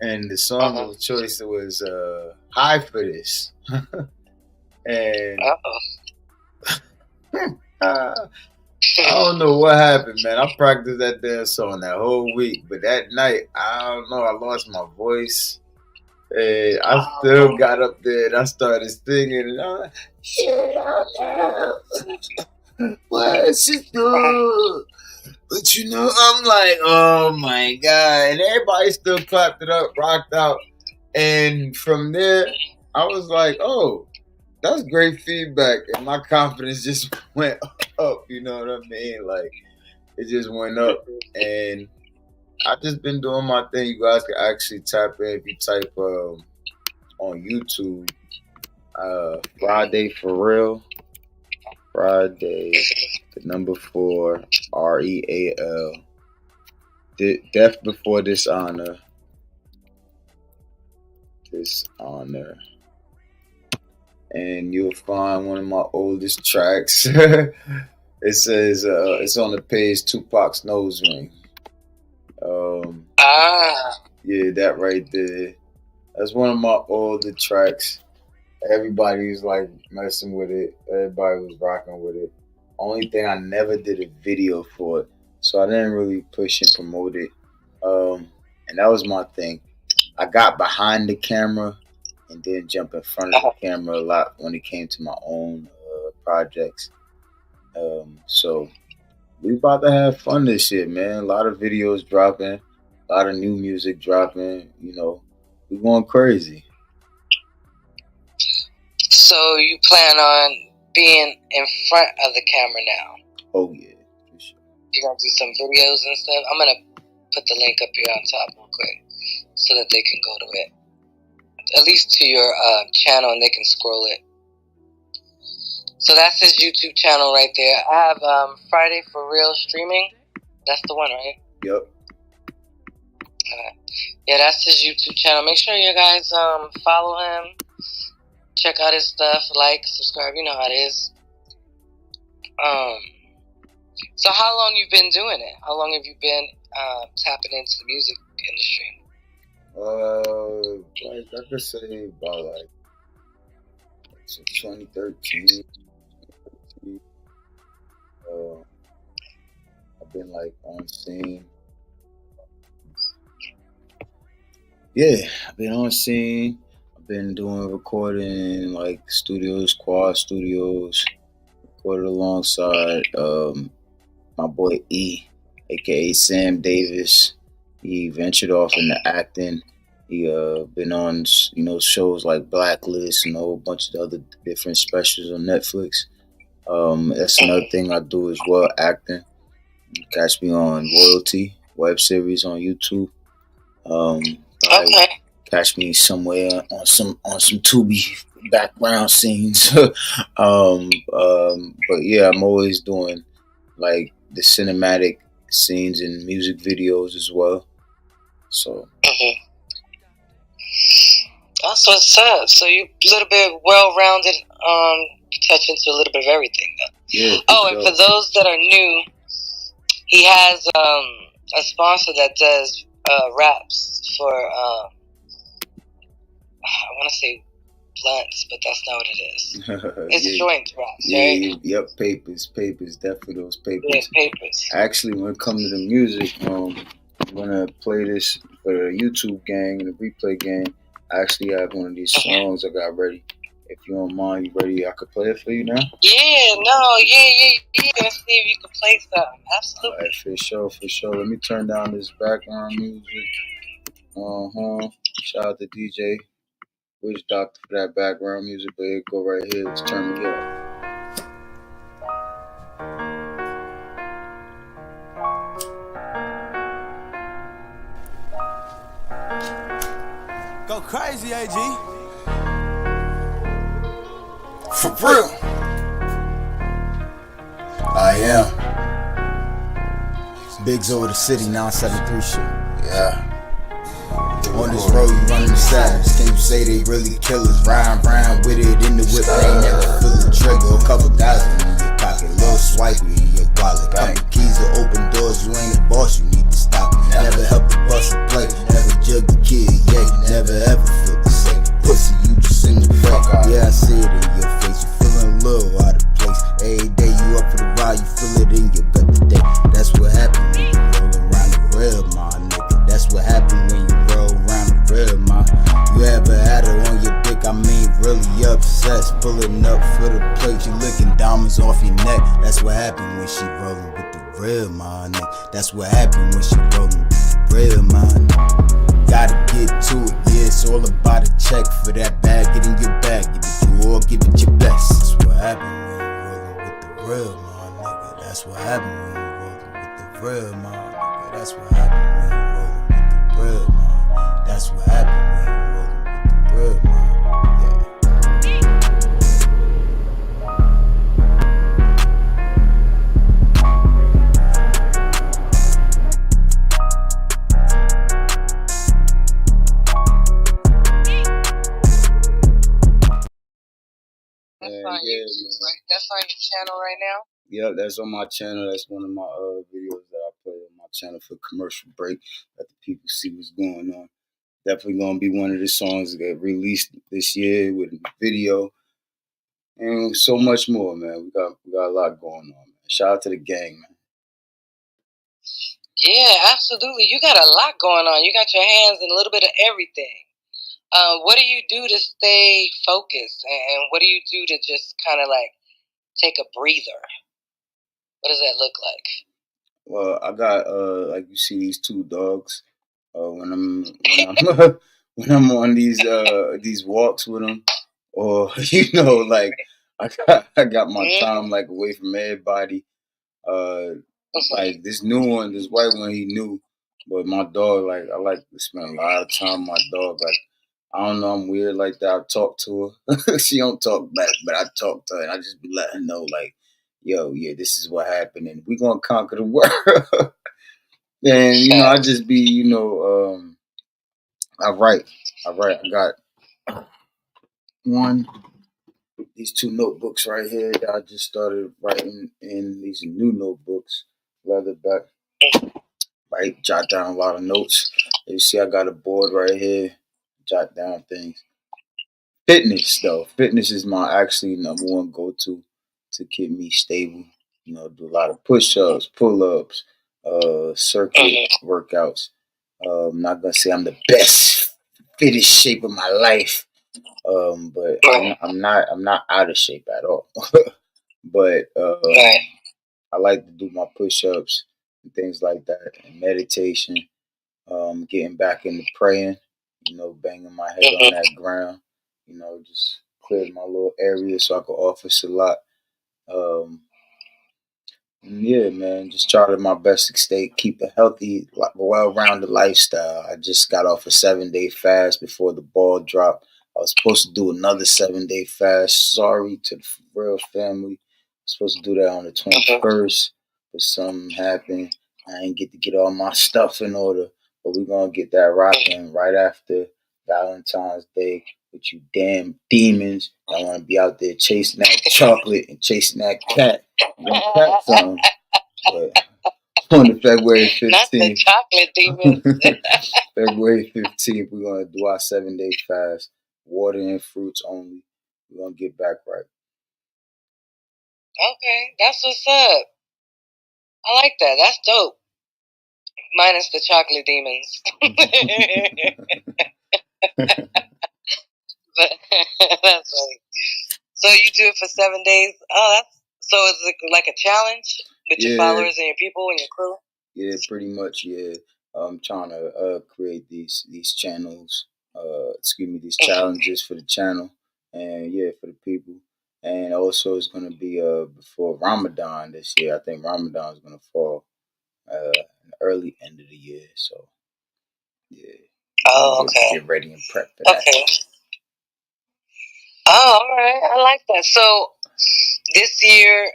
and the song of choice was High for This. And I don't know what happened, man. I practiced that damn song that whole week, but that night, I don't know, I lost my voice. And I still got up there and I started singing, and I'm like, you don't know what she do. But I'm like, oh my God. And everybody still clapped it up, rocked out. And from there, I was like, oh, that's great feedback, and my confidence just went up. You know what I mean? Like it just went up, and I just been doing my thing. You guys can actually tap in if you type on YouTube, Friday for Real. Friday, the number 4, REAL. Death Before Dishonor. Dishonor. And you'll find one of my oldest tracks. It says it's on the page, Tupac's Nose Ring. Yeah, that right there. That's one of my older tracks. Everybody was like messing with it. Everybody was rocking with it. Only thing, I never did a video for it, so I didn't really push and promote it. And that was my thing. I got behind the camera and then jump in front of the camera a lot when it came to my own projects. So we about to have fun this year, man. A lot of videos dropping, a lot of new music dropping. You know, we going crazy. So you plan on being in front of the camera now? Oh yeah, for sure. You're gonna do some videos and stuff? I'm gonna put the link up here on top real quick so that they can go to it. At least to your channel, and they can scroll it. So that's his YouTube channel right there. I have Friday for Real streaming. That's the one, right? Yep. Yeah, that's his YouTube channel. Make sure you guys follow him. Check out his stuff, like, subscribe, you know how it is. So how long you been doing it? How long have you been tapping into the music industry? Like I could say about like 2013. I've been like on scene. Yeah, I've been on scene. Been doing recording in like studios, Quad Studios, recorded alongside my boy E, aka Sam Davis. He ventured off into acting. He been on, you know, shows like Blacklist and a whole bunch of other different specials on Netflix. That's another thing I do as well, acting. You catch me on Royalty web series on YouTube. Okay. Catch me somewhere on some Tubi background scenes. But yeah, I'm always doing like the cinematic scenes and music videos as well. So that's what's up. So you a little bit well-rounded. You touch into a little bit of everything though. Yeah. And for those that are new, he has a sponsor that does raps for I want to say blunts, but that's not what it is. It's joint raps, right? Yep, papers, definitely those papers. Yeah, papers. Actually, when it comes to the music, I'm gonna play this for the YouTube gang and the replay gang. I actually have one of these songs I got ready. If you don't mind, you ready? I could play it for you now. Yeah. Let's see if you can play something. Absolutely. All right, for sure. Let me turn down this background music. Shout out to DJ Witch Doctor for that background music, but it go right here. Let's turn it up. Go crazy, AG. For real. I am. Biggs over the city, 973 shit. Yeah. On this road, you running the savage. Can you say they really killers? Ride round with it in the whip, they ain't never feel the trigger. A couple thousand in your pocket, little swipe in your wallet. Couple keys to open doors, you ain't a boss, you need to stop it. Never help the bus a play, never jug the kid, yeah. Never ever feel the same. Pussy, you just in the fuck. Yeah, I see it in your face, you feeling a little out of place. Every day you up for the ride, you feel it in your gut today. That's what happened when you roll around the real, my nigga. That's what happened when you roll around the real, ma. You ever had her on your dick? I mean, really obsessed. Pulling up for the plate, you licking diamonds off your neck. That's what happened when she rolling with the real, my nigga. That's what happened when she rolling with the real, my nigga. Gotta get to it, yeah. It's all about a check for that bag. Get in your bag, get it. You boy, give it your best. That's what happened when you rolling with the real, my nigga. That's what happened when you rolling with the real, my nigga. That's what happened when you rolling with the real, man. That's what happened when you rolling with the real, man. That's on your channel right now? Yep, that's on my channel. That's one of my videos that I play on my channel for commercial break. Let the people see what's going on. Definitely gonna be one of the songs that get released this year with a video and so much more, man. We got a lot going on, man. Shout out to the gang, man. Yeah, absolutely. You got a lot going on. You got your hands in a little bit of everything. What do you do to stay focused? And what do you do to just kind of like take a breather? What does that look like? Well, I got like you see these two dogs. When I'm when I'm on these walks with them, or like I got my time like away from everybody. Like this new one, this white one, he knew, but my dog, like I like to spend a lot of time with my dog. Like I don't know, I'm weird like that. I talk to her. She don't talk back, but I talk to her, and I just be letting her know, like, yo, yeah, this is what happened, and we gonna conquer the world. And I just be, I write. I got these two notebooks right here that I just started writing in. These new notebooks, leatherback. Right, jot down a lot of notes. You see, I got a board right here. Jot down things. Fitness, though. Fitness is my actually number one go-to to keep me stable. Do a lot of push-ups, pull-ups, circuit workouts. I'm not gonna say I'm the best, fittest shape of my life, but I'm not out of shape at all. But I like to do my push-ups and things like that, and meditation. Getting back into praying. Banging my head on that ground. Just clear my little area so I can office a lot. Yeah, man, just try to my best to keep a healthy, well-rounded lifestyle. I just got off a 7-day fast before the ball dropped. I was supposed to do another 7-day fast. Sorry to the real family. I was supposed to do that on the 21st, but something happened. I didn't get to get all my stuff in order, but we're gonna get that rocking right after Valentine's Day with you damn demons that want to be out there chasing that chocolate and chasing that cat. Something. But on the February 15th. Not the chocolate demons. February 15th, we're going to do our 7-day fast. Water and fruits only. We're going to get back right. Okay, that's what's up. I like that. That's dope. Minus the chocolate demons. But that's funny. So you do it for 7 days? Oh, so it's like a challenge with your followers and your people and your crew? Yeah, pretty much, yeah. I'm trying to create these channels, these challenges for the channel and for the people. And also it's going to be before Ramadan this year. I think Ramadan is going to fall in the early end of the year. So, yeah. Oh, okay. Get ready and prep for that. Okay. Oh, all right. I like that. So this year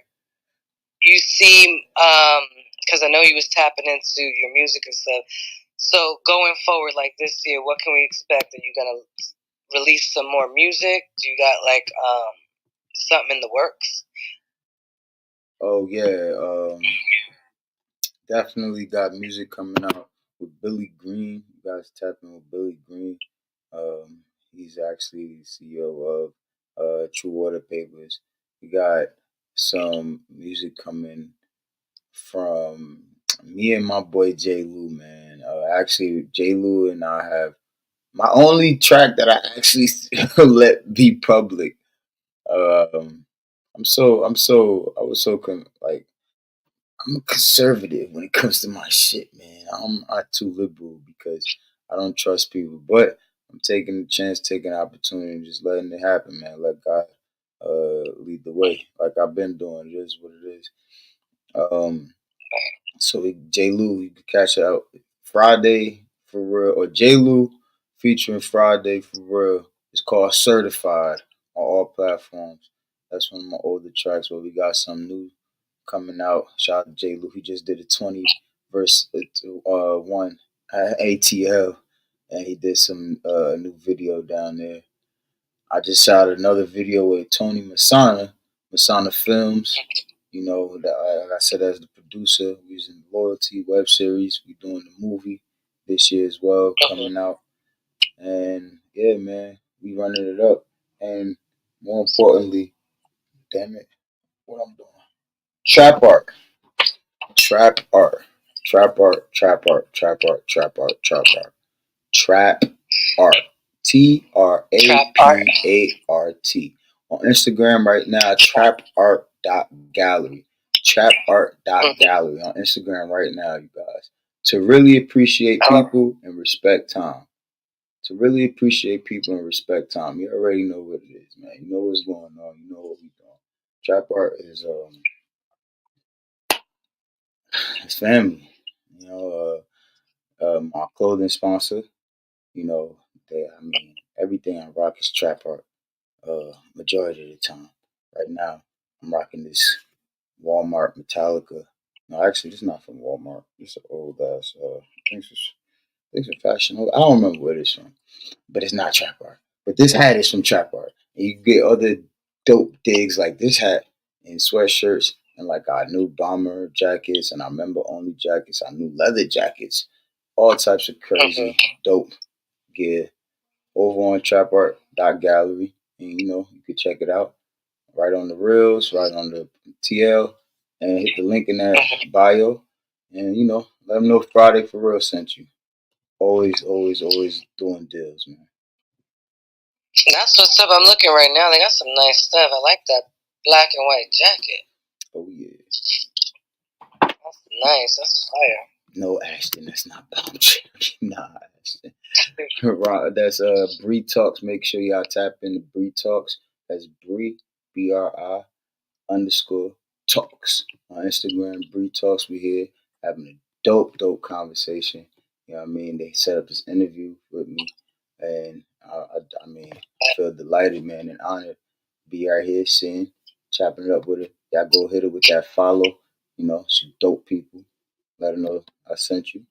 you seem, because I know you was tapping into your music and stuff. So going forward, like this year, what can we expect? Are you gonna release some more music? Do you got like something in the works? Oh yeah, definitely got music coming out with Billy Green. You guys tapping with Billy Green. He's actually the CEO of True Water Papers. We got some music coming from me and my boy J. Lou, man. Actually, J. Lou and I have my only track that I actually let be public. I was so I'm a conservative when it comes to my shit, man. I'm not too liberal because I don't trust people, but I'm taking the chance, taking the opportunity, and just letting it happen, man. Let God lead the way, like I've been doing. It is what it is. So J. Lou, you can catch out Friday for real, or J. Lou featuring Friday for real. It's called Certified on all platforms. That's one of my older tracks where we got some new coming out. Shout out to J. Lou. He just did a 20 verse one at ATL, and he did some new video down there. I just shot another video with Tony Masana Films. You know, like I said, as the producer, we using Loyalty web series. We doing the movie this year as well, coming out. And yeah, man, we running it up. And more importantly, damn it, what I'm doing? Trap art, trap art, trap art, trap art, trap art, trap art, trap art, trap art. TRAPART. On Instagram right now, trapart.gallery. Trapart.gallery on Instagram right now, you guys. To really appreciate people and respect time. To really appreciate people and respect time. You already know what it is, man. You know what's going on. You know what we doing. Trap art is it's family. You know, my clothing sponsor. You know, everything I rock is trap art. Majority of the time. Right now, I'm rocking this Walmart Metallica. No, actually, this is not from Walmart. It's an old ass. I think it's a fashion. I don't remember where it's from, but it's not trap art. But this hat is from trap art. And you get other dope digs like this hat and sweatshirts and like our new bomber jackets and our member only jackets, our new leather jackets, all types of crazy dope gear over on trapart.gallery. And you know, you can check it out right on the reels, right on the TL, and hit the link in that bio. And you know, let them know Friday for real sent you. Always, always, always doing deals, man. That's what's up. I'm looking right now. They got some nice stuff. I like that black and white jacket. Oh yeah. That's nice. That's fire. No, Ashton, that's not boundary. Nah, Ashton. That's Bree Talks. Make sure y'all tap into Bree Talks. That's Bree, BRI _ talks on Instagram. Bree Talks. We here having a dope conversation. You know what I mean? They set up this interview with me, and I mean, I feel delighted, man, and honored to be right here, seeing, chopping it up with her. Y'all go hit her with that follow. You know, she dope people. Let her know I sent you.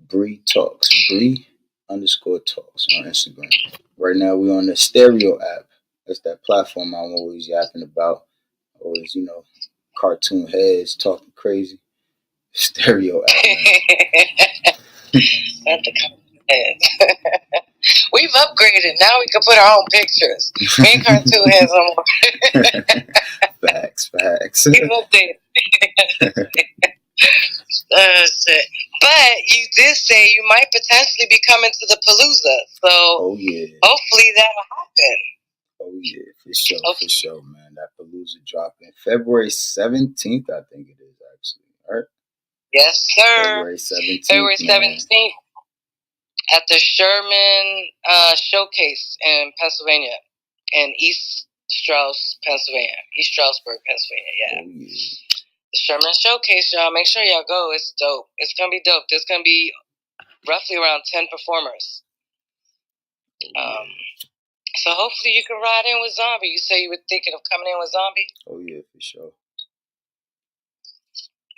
Bree Talks. Bree _ talks on Instagram. Right now we on the Stereo app. That's that platform I'm always yapping about. Always, you know, cartoon heads talking crazy. Stereo app, man. Not the cartoon heads. We've upgraded. Now we can put our own pictures. We ain't cartoon heads no more. Facts. We've updated. Shit. But you did say you might potentially be coming to the Palooza. So Oh yeah. hopefully that'll happen. Oh yeah, for sure, man. That Palooza dropping February 17th, I think it is actually. All right. Yes, sir. February 17th. February 17th at the Sherman Showcase in Pennsylvania, in East Stroudsburg, Pennsylvania. Yeah. Oh yeah. The Sherman Showcase, y'all. Make sure y'all go. It's dope. It's gonna be dope. There's gonna be roughly around 10 performers. So hopefully you can ride in with Zombie. You say you were thinking of coming in with Zombie? Oh yeah, for sure.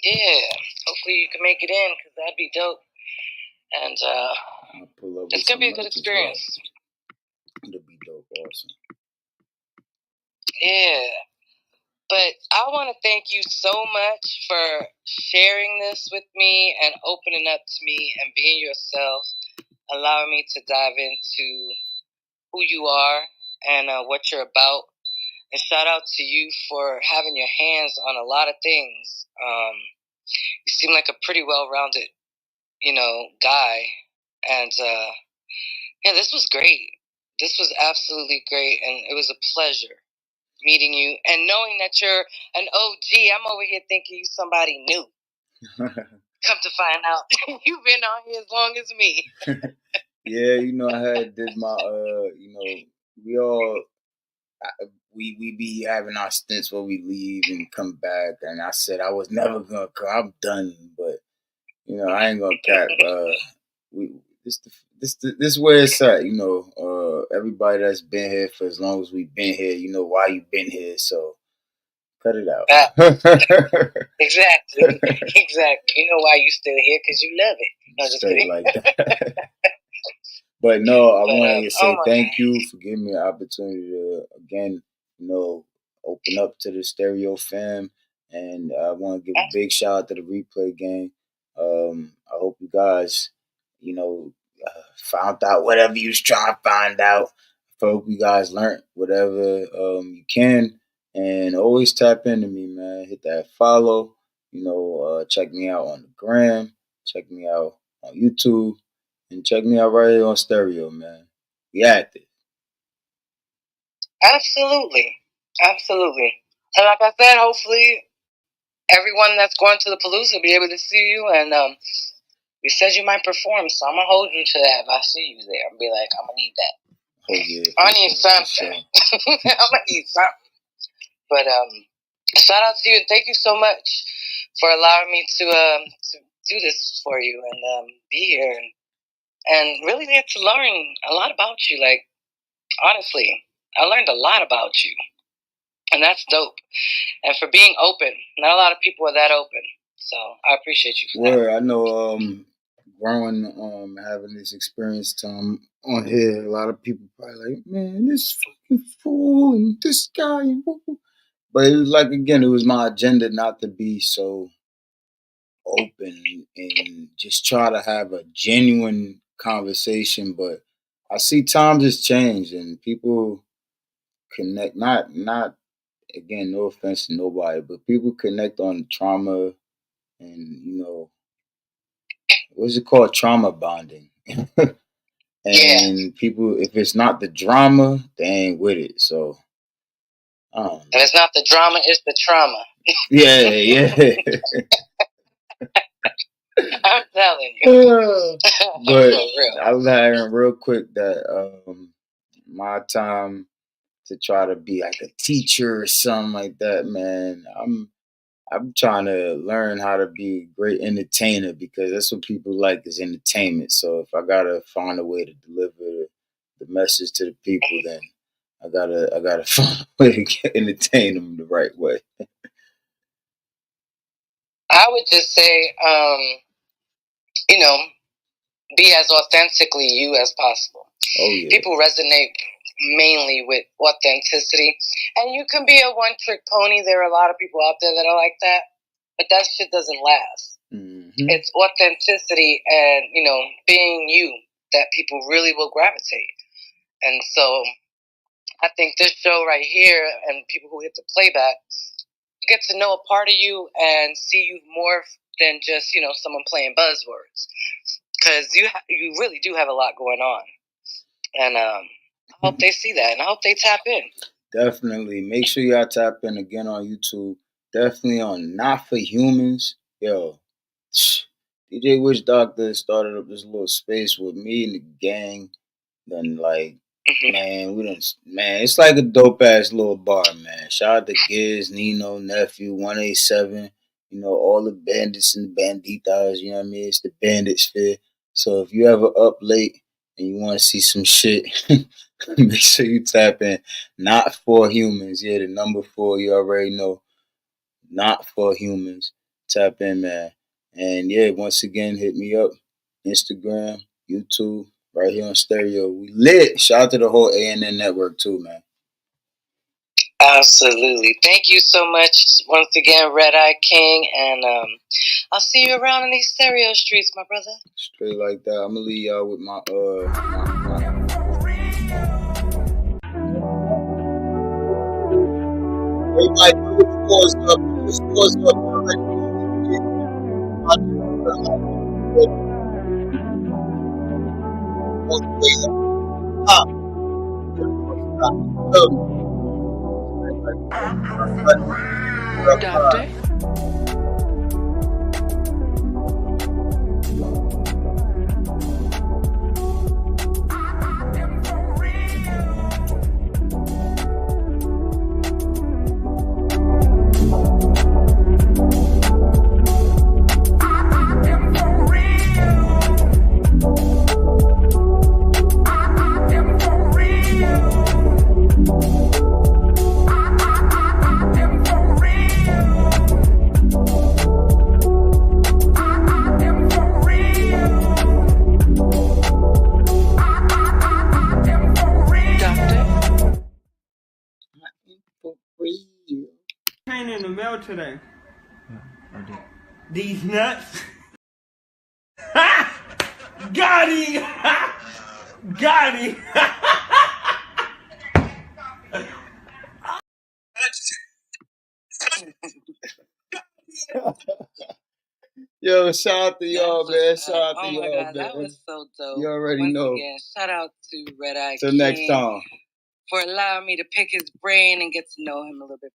Yeah. Hopefully you can make it in, because that'd be dope. And I'll pull up it's gonna be a good experience. Well. It'll be dope, awesome. Yeah. But I want to thank you so much for sharing this with me and opening up to me and being yourself, allowing me to dive into who you are and what you're about. And shout out to you for having your hands on a lot of things. You seem like a pretty well-rounded, guy. And yeah, this was great. This was absolutely great, and it was a pleasure meeting you and knowing that you're an OG. I'm over here thinking you somebody new. Come to find out, you've been on here as long as me. Yeah, I had did my we all we be having our stints where we leave and come back, and I said I was never gonna come. I'm done, but you know I ain't gonna cap. This where it's at. You know, everybody that's been here for as long as we've been here, you know why you've been here. So cut it out. Exactly. Exactly. You know why you still here? Because you love it. No, just Straight kidding. like that. But no, I But, wanted to say oh my thank you for giving me the opportunity to again, you know, open up to the Stereo fam, and I want to give a big shout out to the replay gang. I hope you guys, you know, found out whatever you was trying to find out. I hope you guys learned whatever you can, and always tap into me, man. Hit that follow. You know, check me out on the gram. Check me out on YouTube. And check me out right here on Stereo, man. We active. Absolutely. Absolutely. And like I said, hopefully everyone that's going to the Palooza will be able to see you. And you said you might perform, so I'm going to hold you to that if I see you there. I'll be like, I'm going to need that. Oh, yeah. I need something. Sure. I'm going to need something. But shout out to you, and thank you so much for allowing me to do this for you and be here and really get to learn a lot about you. Like, honestly, I learned a lot about you, and that's dope. And for being open, not a lot of people are that open, so I appreciate you for that. I know growing having this experience time on here, a lot of people probably like, man, this fucking fool and this guy and but it was like, again, it was my agenda not to be so open and just try to have a genuine conversation. But I see times has changed and people connect, not again, no offense to nobody, but people connect on trauma and, you know, what's it called? Trauma bonding. And people, if it's not the drama, they ain't with it. So, I don't know. And it's not the drama, it's the trauma. Yeah. I'm telling you. But I learned real quick that my time to try to be like a teacher or something like that, man, I'm trying to learn how to be a great entertainer because that's what people like is entertainment. So if I gotta find a way to deliver the message to the people, then I gotta find a way to entertain them the right way. I would just say, you know, be as authentically you as possible. Oh, yeah. People resonate mainly with authenticity. And you can be a one-trick pony. There are a lot of people out there that are like that. But that shit doesn't last. Mm-hmm. It's authenticity and, you know, being you that people really will gravitate. And so I think this show right here and people who hit the playback get to know a part of you and see you more than just, you know, someone playing buzzwords. Because you really do have a lot going on. And I hope they see that, and I hope they tap in. Definitely. Make sure y'all tap in again on YouTube. Definitely on Not For Humans. Yo, DJ Witch Doctor started up this little space with me and the gang. Then, like, man, it's like a dope ass little bar, man. Shout out to Giz, Nino, Nephew, 187. You know, all the bandits and the banditas, you know what I mean? It's the bandit sphere. So if you ever up late and you want to see some shit, make sure you tap in. Not For Humans. Yeah, the number 4, you already know. Not For Humans. Tap in, man. And yeah, once again, hit me up. Instagram, YouTube, right here on Stereo. We lit. Shout out to the whole ANN network too, man. Absolutely. Thank you so much once again, Red Eye King. And I'll see you around in these stereo streets, my brother. Straight like that. I'm gonna leave y'all with my everybody put the scores up. Put the scores up. Doctor. For real. Came in the mail today. These nuts. Got him! Got him! Yo, shout out to y'all, man. Shout out to Oh my y'all, God, man. that was so dope. You already Once know. again, shout out to Red Eye Till King next time. for allowing me to pick his brain and get to know him a little bit